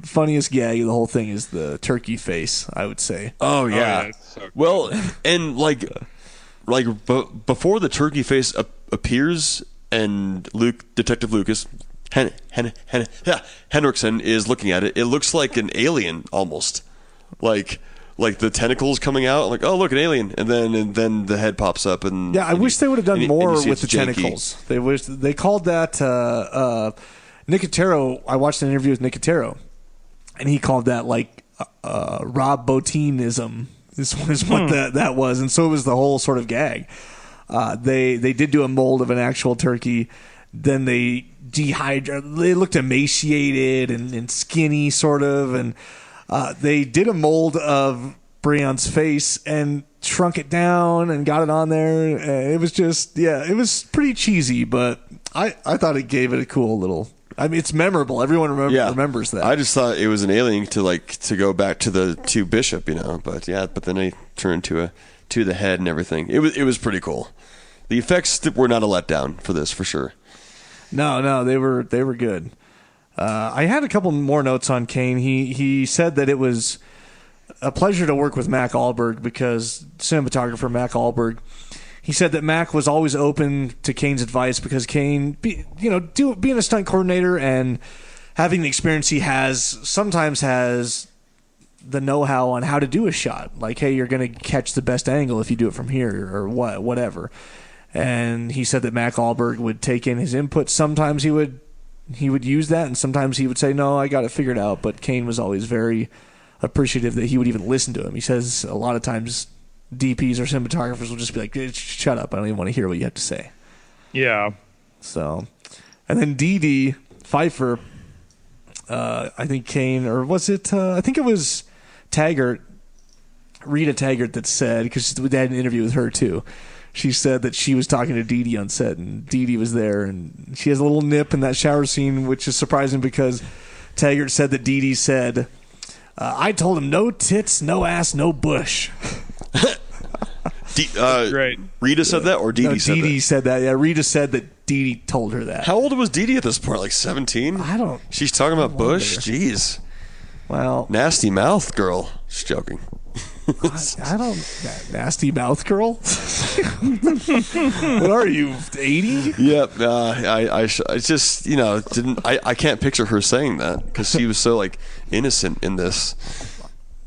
Funniest gag of the whole thing is the turkey face, I would say. Oh yeah. So well, and before the turkey face appears, and Detective Lucas Henriksen is looking at it, it looks like an alien almost, like the tentacles coming out, like, oh look, an alien, and then the head pops up, and I wish they would have done more with the tentacles. They called that Nicotero. I watched an interview with Nicotero, and he called that like Rob Bottinism is what that was, and so it was the whole sort of gag. They did do a mold of an actual turkey. Then they dehydrated. They looked emaciated and skinny, sort of, and they did a mold of Breon's face and shrunk it down and got it on there. It was just, it was pretty cheesy, but I thought it gave it a cool little. I mean, it's memorable. Everyone remembers that. I just thought it was an alien to go back to the bishop, But then they turned to the head and everything. It was pretty cool. The effects were not a letdown for this, for sure. No, they were good. I had a couple more notes on Kane. He said that it was a pleasure to work with Mac Ahlberg because cinematographer Mac Ahlberg. He said that Mac was always open to Kane's advice because Kane, being a stunt coordinator and having the experience he sometimes has the know-how on how to do a shot. Like, hey, you're going to catch the best angle if you do it from here or whatever. And he said that Mac Ahlberg would take in his input. Sometimes he would use that, and sometimes he would say, no, I got it figured out. But Kane was always very appreciative that he would even listen to him. He says a lot of times DPs or cinematographers will just be like, shut up, I don't even want to hear what you have to say. Yeah. So, and then D.D. Pfeiffer, I think Kane, or was it, I think it was Rita Taggart that said, because they had an interview with her too, she said that she was talking to Dee on set, and Dee was there, and she has a little nip in that shower scene, which is surprising because Taggart said that Dee said, I told him no tits, no ass, no bush. Great. Rita said that, or Dee said that? Dee said that. Yeah, Rita said that Dee told her that. How old was Dee at this point? Like 17? I don't. She's talking about Bush? Jeez. Well. Nasty mouth girl. Just joking. I don't. Nasty mouth girl? What are you, 80? Yep. I just, didn't. I can't picture her saying that because she was so, innocent in this.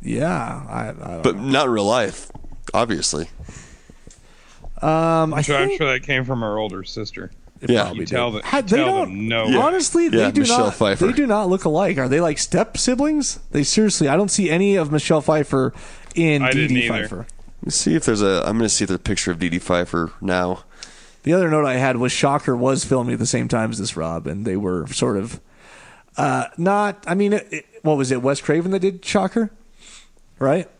Yeah. I don't but know. not in real life, obviously. I'm sure that came from her older sister. Yeah, you tell them. Honestly, they do Michelle not. Pfeiffer. They do not look alike. Are they like step siblings? They seriously. I don't see any of Michelle Pfeiffer in Dee Pfeiffer. Let's see if there's I'm going to see the picture of Dee Pfeiffer now. The other note I had was Shocker was filming at the same time as this, Rob, and they were sort of not. I mean, what was it? Wes Craven that did Shocker, right?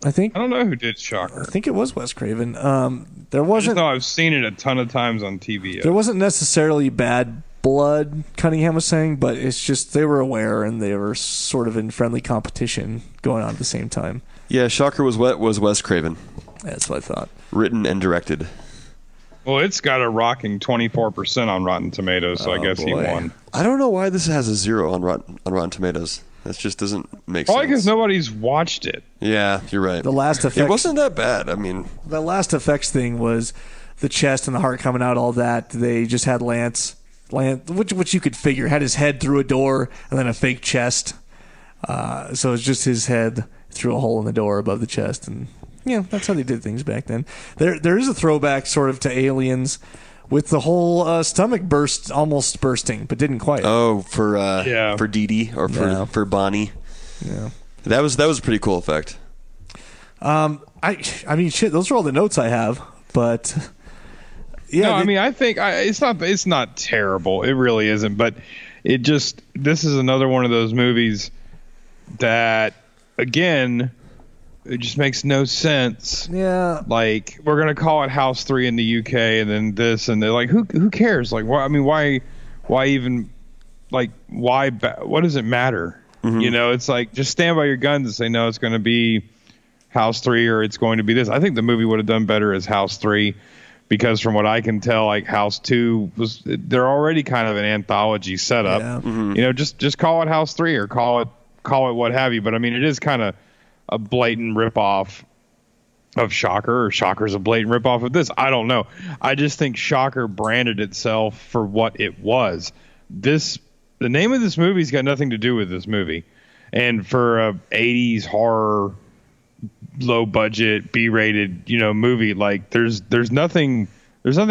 I think. I don't know who did Shocker. I think it was Wes Craven. There wasn't. No, I've seen it a ton of times on TV. There wasn't necessarily bad blood, Cunningham was saying, but it's just they were aware and they were sort of in friendly competition going on at the same time. Yeah, Shocker was Wes Craven. That's what I thought. Written and directed. Well, it's got a rocking 24% on Rotten Tomatoes, so I guess he won. I don't know why this has a 0 on Rotten Tomatoes. That just doesn't make sense. Probably because nobody's watched it. Yeah, you're right. The last effects. It wasn't that bad. I mean, the last effects thing was the chest and the heart coming out. All that they just had Lance, which you could figure had his head through a door and then a fake chest. So it's just his head through a hole in the door above the chest, and that's how they did things back then. There is a throwback sort of to Aliens. With the whole stomach burst almost bursting, but didn't quite. Oh, for Dee or for Bonnie. Yeah, that was a pretty cool effect. I mean, shit. Those are all the notes I have, but yeah. No, I mean, I think it's not terrible. It really isn't, but this is another one of those movies that again. It just makes no sense. Yeah. Like, we're going to call it House 3 in the UK and then this, and they're like, who cares? Like, why even, like, what does it matter? Mm-hmm. It's like, just stand by your guns and say, no, it's going to be House 3 or it's going to be this. I think the movie would have done better as House 3 because from what I can tell, like, House 2 they're already kind of an anthology setup. Yeah. Mm-hmm. Just call it House 3 or call it what have you. But, I mean, it is kind of a blatant ripoff of Shocker, or Shocker's a blatant ripoff of this. I don't know. I just think Shocker branded itself for what it was. The name of this movie's got nothing to do with this movie. And for a 80s horror, low budget, B-rated, movie, like there's nothing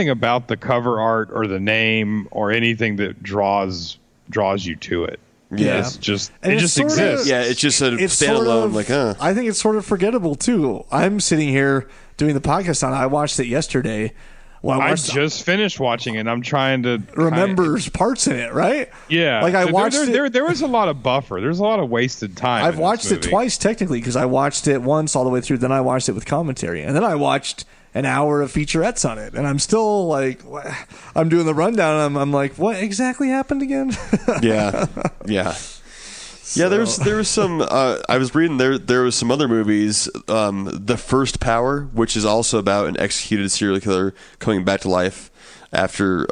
about the cover art or the name or anything that draws you to it. Yeah, it just exists. Yeah, it's just a standalone. I think it's sort of forgettable too. I'm sitting here doing the podcast on it. I watched it yesterday. Well, I just finished watching it. And I'm trying to remember parts in it, right? Yeah, like I watched it. There was a lot of buffer. There's a lot of wasted time. I've watched it twice technically because I watched it once all the way through. Then I watched it with commentary, and then I watched an hour of featurettes on it, and I'm still like, I'm doing the rundown, and I'm like, what exactly happened again? Yeah. Yeah, there was some. I was reading there was some other movies. The First Power, which is also about an executed serial killer coming back to life after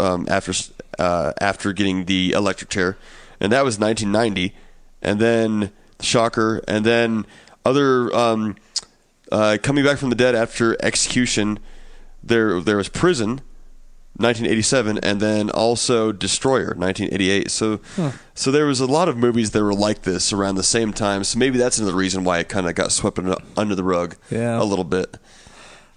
getting the electric chair, and that was 1990. And then shocker, and then other coming back from the dead after execution. There was Prison, 1987, and then also Destroyer, 1988. So there was a lot of movies that were like this around the same time. So maybe that's another reason why it kind of got swept under the rug a little bit.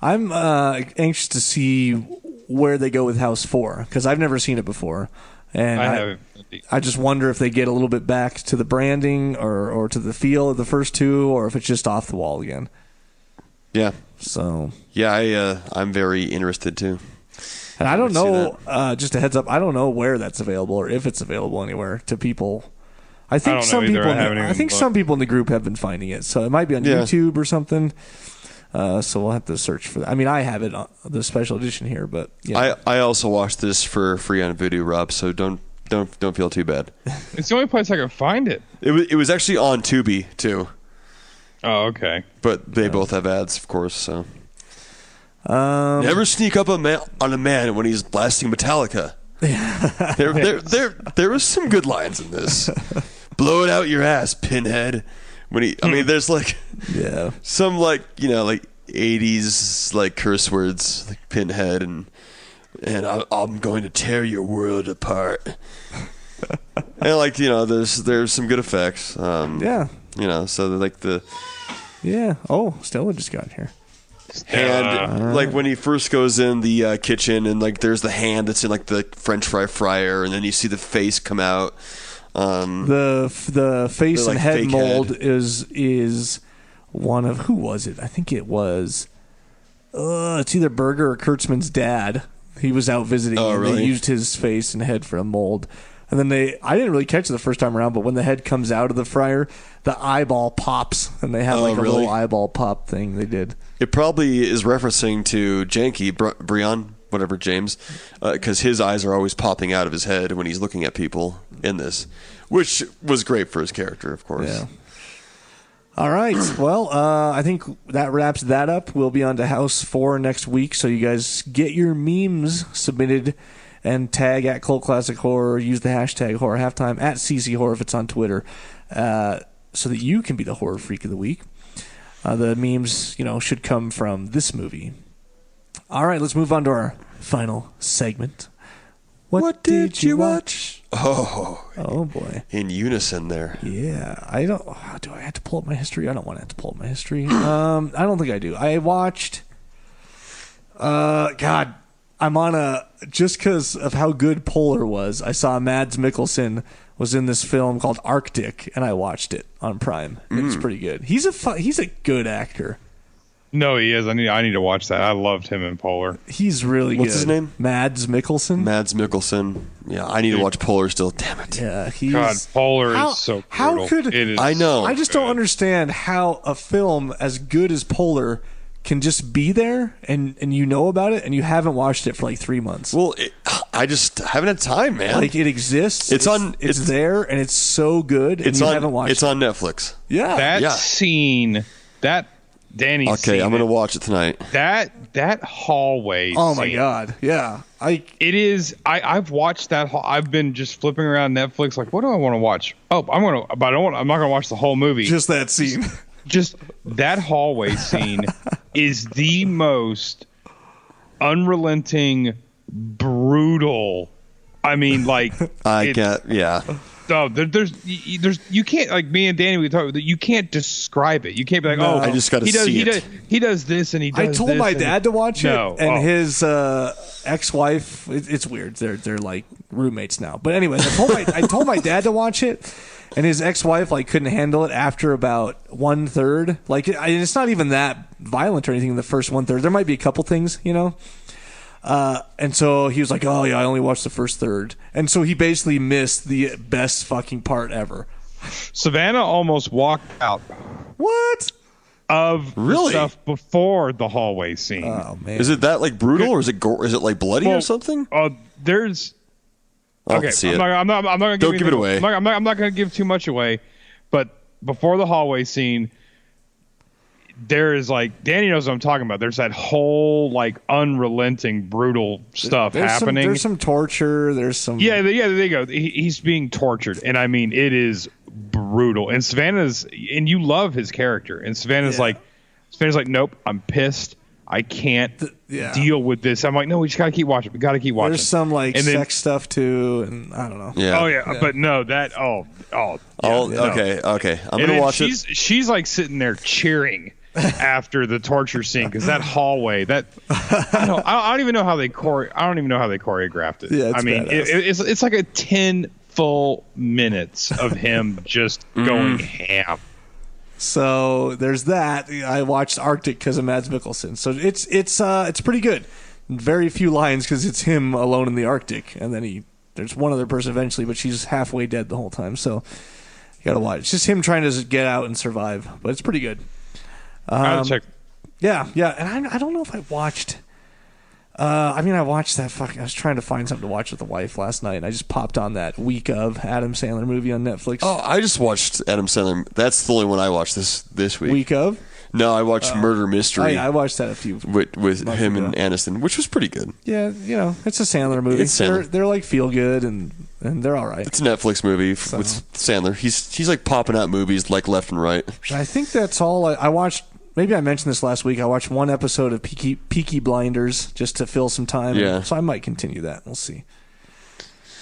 I'm anxious to see where they go with House 4 because I've never seen it before, and I just wonder if they get a little bit back to the branding or to the feel of the first two, or if it's just off the wall again. Yeah. So. Yeah, I'm very interested too. And I don't know, just a heads up, I don't know where that's available or if it's available anywhere to people. I think some people in the group have been finding it, so it might be on YouTube or something. So we'll have to search for that. I mean, I have it on the special edition here, but I also watched this for free on Vudu, Rob. So don't feel too bad. It's the only place I can find it. It was actually on Tubi too. Oh, okay. But they both have ads, of course. So. Never sneak up on a man when he's blasting Metallica. There was some good lines in this. Blow it out your ass, Pinhead. There's some like 80s like curse words like Pinhead and I'm going to tear your world apart. And there's some good effects. So Stella just got here. And like when he first goes in the kitchen and like there's the hand that's in like the French fry fryer, and then you see the face come out. The face like and head mold head. is one of, who was it? I think it was it's either Berger or Kurtzman's dad. He was out visiting and really? They used his face and head for a mold. And then I didn't really catch it the first time around, but when the head comes out of the fryer, the eyeball pops, and they have a little eyeball pop thing they did. It probably is referencing to Janky, Brian, whatever, James, because his eyes are always popping out of his head when he's looking at people in this, which was great for his character, of course. Yeah. All right. Well, I think that wraps that up. We'll be on to House 4 next week, so you guys get your memes submitted and tag at Cult Classic Horror. Use the hashtag Horror Halftime at CC Horror if it's on Twitter, so that you can be the horror freak of the week. The memes, should come from this movie. All right, let's move on to our final segment. What did you watch? Oh boy! In unison there. Yeah, do I have to pull up my history? I don't want to have to pull up my history. I don't think I do. I watched. God. I'm on just because of how good Polar was, I saw Mads Mikkelsen was in this film called Arctic, and I watched it on Prime. It's pretty good. He's a good actor. No, he is. I need to watch that. I loved him in Polar. He's really good. What's his name? Mads Mikkelsen. Mads Mikkelsen. Yeah, I need to watch Polar still. Damn it. Yeah, Polar is so brutal. How could I know? I just don't understand how a film as good as Polar can just be there and you know about it and you haven't watched it for like 3 months. Well, I just haven't had time, man. Like it exists. It's there and it's so good. And haven't watched It's on Netflix. Yeah. That scene, that Danny. Okay, I'm gonna watch it tonight. That hallway. Oh my god. Yeah. It is. I've watched that. I've been just flipping around Netflix. Like, what do I want to watch? Oh, I'm not gonna watch the whole movie. Just that scene. Just that hallway scene is the most unrelenting, brutal. I mean, like yeah. Oh, there's you can't, like me and Danny we talk. You can't describe it. You can't be like, oh, I just got to see it. He does this and he does. I told this my dad to watch it, and his Oh. ex-wife. It's weird. They're like roommates now. But anyways, I told my dad to watch it, and his ex-wife like couldn't handle it after about 1/3. Like it's not even that violent or anything in the first 1/3. There might be a couple things, and so he was like, oh yeah, I only watched the first third. And so he basically missed the best fucking part ever. Savannah almost walked out. What? of Really? the stuff before the hallway scene. Oh man. Is it that like brutal, or is it gore? Is it like bloody or something? There's I'll okay. see it. I'm not gonna Don't give it away. I'm not gonna give too much away. But before the hallway scene, there is like Danny knows what I'm talking about. There's that whole like unrelenting, brutal stuff happening. There's some torture. There's some. Yeah. There you go. He's being tortured, and I mean it is brutal. And and you love his character. And Savannah's like, nope, I'm pissed. I can't deal with this. I'm like, no, we just gotta keep watching. We gotta keep watching. There's some like sex stuff too, and I don't know. Yeah. Oh yeah. But no, that okay. I'm gonna watch it. She's like sitting there cheering after the torture scene because that hallway. I don't even know how they choreographed it. Yeah, I mean, it's like a 10 full minutes of him just going ham. So there's that. I watched Arctic because of Mads Mikkelsen. So it's pretty good. Very few lines because it's him alone in the Arctic, and then there's one other person eventually, but she's halfway dead the whole time. So you gotta watch. It's just him trying to get out and survive, but it's pretty good. I gotta check. Yeah, and I don't know if I watched. I watched that I was trying to find something to watch with the wife last night, and I just popped on that Week of Adam Sandler movie on Netflix. Oh, I just watched Adam Sandler. That's the only one I watched this week. Week of? No, I watched Murder Mystery. I watched that a few with him ago. and Aniston, which was pretty good. Yeah, it's a Sandler movie. It's Sandler. They're like feel good and they're all right. It's a Netflix movie with Sandler. He's like popping out movies like left and right. I think that's all I watched. Maybe I mentioned this last week. I watched one episode of Peaky Blinders just to fill some time. Yeah. So I might continue that. We'll see.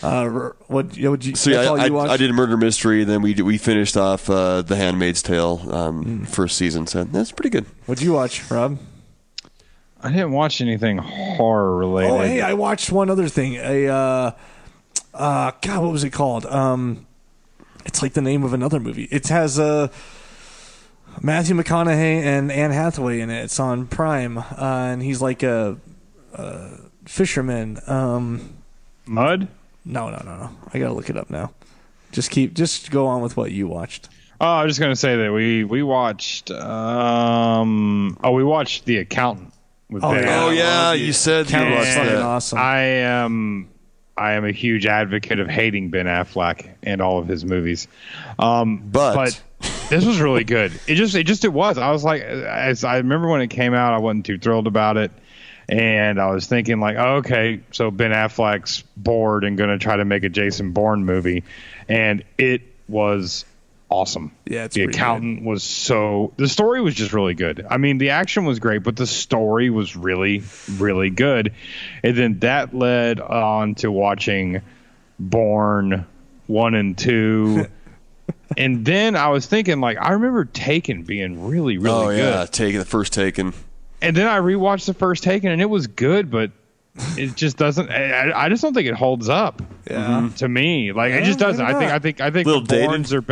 What you watched? I did Murder Mystery. Then we finished off The Handmaid's Tale first season. So that's pretty good. What'd you watch, Rob? I didn't watch anything horror related. Oh, hey, I watched one other thing. God, what was it called? It's like the name of another movie. It has Matthew McConaughey and Anne Hathaway in it. It's on Prime, and he's like a fisherman. Mud? No. I gotta look it up now. Just go on with what you watched. Oh, I was just gonna say that we watched. We watched The Accountant. With Ben Affleck. Oh yeah, you said you watched that. Awesome. I am a huge advocate of hating Ben Affleck and all of his movies. But this was really good. It was. I was like, I remember when it came out, I wasn't too thrilled about it. And I was thinking like, oh, okay, so Ben Affleck's bored and going to try to make a Jason Bourne movie. And it was awesome. Yeah, The Accountant was the story was just really good. I mean, the action was great, but the story was really, really good. And then that led on to watching Bourne 1 and 2. And then I was thinking, like, I remember Taken being really, really good. Oh, yeah, the first Taken. And then I rewatched the first Taken, and it was good, but it just doesn't. I just don't think it holds up. Yeah. To me, like it just doesn't. I think Little Bournes are.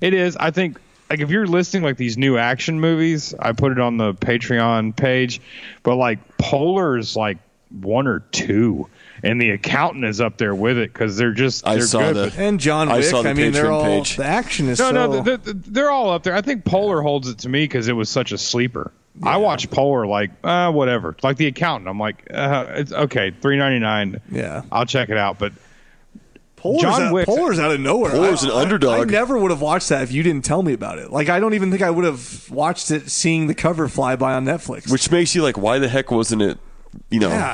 It is. I think like if you're listing like these new action movies, I put it on the Patreon page, but like Polar is like 1 or 2. And The Accountant is up there with it because they're good. That. And John Wick. I mean, they're all page. the action is they're all up there. I think Polar holds it to me because it was such a sleeper. Yeah. I watched Polar like whatever, like The Accountant. I'm like, it's okay, $3.99. Yeah, I'll check it out. But Polar's out of nowhere. Polar's an underdog. I never would have watched that if you didn't tell me about it. Like, I don't even think I would have watched it seeing the cover fly by on Netflix. Which makes you like, why the heck wasn't it?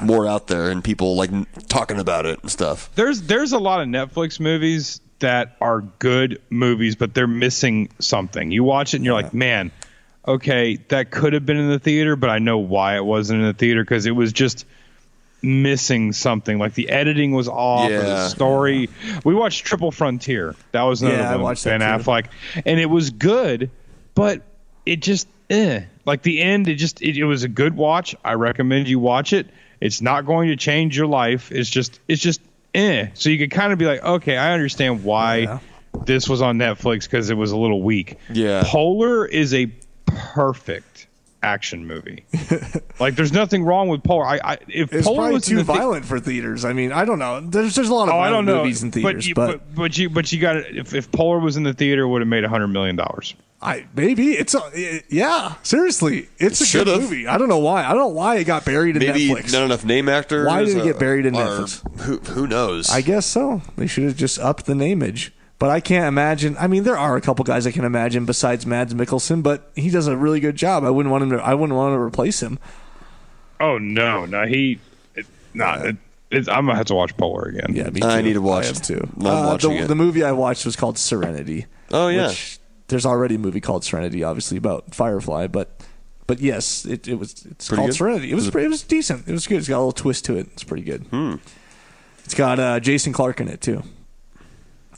More out there and people like talking about it and stuff. There's a lot of Netflix movies that are good movies, but they're missing something. You watch it and you're like, man, okay, that could have been in the theater, but I know why it wasn't in the theater because it was just missing something. Like the editing was off, or the story. We watched Triple Frontier. That was another one. I watched Ben Affleck, and it was good, but it just like the end. It was a good watch. I recommend you watch it. It's not going to change your life. It's just So you could kind of be like, okay, I understand why this was on Netflix because it was a little weak. Yeah, Polar is a perfect action movie. Like, there's nothing wrong with Polar. If it's Polar probably was too violent for theaters. I mean, I don't know. There's a lot of violent movies in theaters, but you got it. If Polar was in the theater, it would have made $100 million. Maybe it's seriously, it's a good movie. I don't know why. I don't know why it got buried in Maybe Netflix. not enough name actors. Why did it get buried in Netflix? Who knows? I guess so. They should have just upped the nameage. But I can't imagine. I mean, there are a couple guys I can imagine besides Mads Mikkelsen, but he does a really good job. I wouldn't want to replace him. Oh no, I'm gonna have to watch Polar again. Yeah, me too. I need to watch. I have too. I'm watching it. The movie I watched was called Serenity. Oh yeah. Which, there's already a movie called Serenity, obviously about Firefly, but yes, it's called good? Serenity. It was decent. It was good. It's got a little twist to it. It's pretty good. It's got Jason Clarke in it too.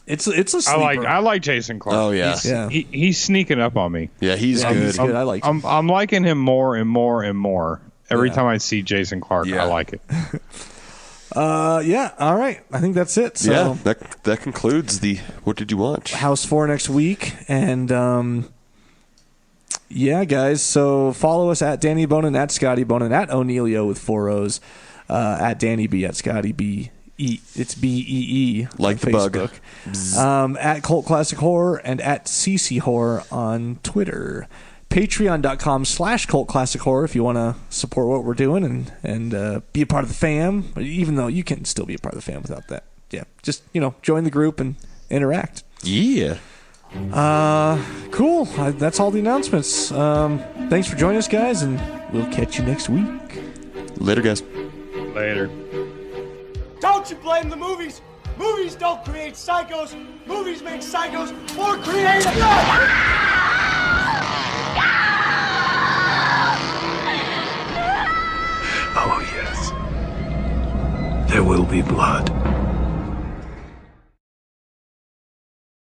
It's a sleeper. I like Jason Clarke. Oh yeah. He's sneaking up on me. Yeah, he's good. He's good. I like him. I'm liking him more and more and more. Every time I see Jason Clarke, I like it. Yeah. All right. I think that's it. So, yeah. That concludes the. What did you watch? House 4 next week, and yeah, guys. So follow us at Danny Bonin, at Scotty Bonin, at O'Neilio with 4 O's, at Danny B, at Scotty B. It's BEE like the Facebook. Bug. At Cult Classic Horror and at CC Horror on Twitter. Patreon.com/Cult Classic Horror if you want to support what we're doing and be a part of the fam. Even though you can still be a part of the fam without that. Yeah, just join the group and interact. Yeah. Cool. That's all the announcements. Thanks for joining us, guys, and we'll catch you next week. Later, guys. Later. Don't you blame the movies. Movies don't create psychos. Movies make psychos more creative. Oh, yes. There will be blood.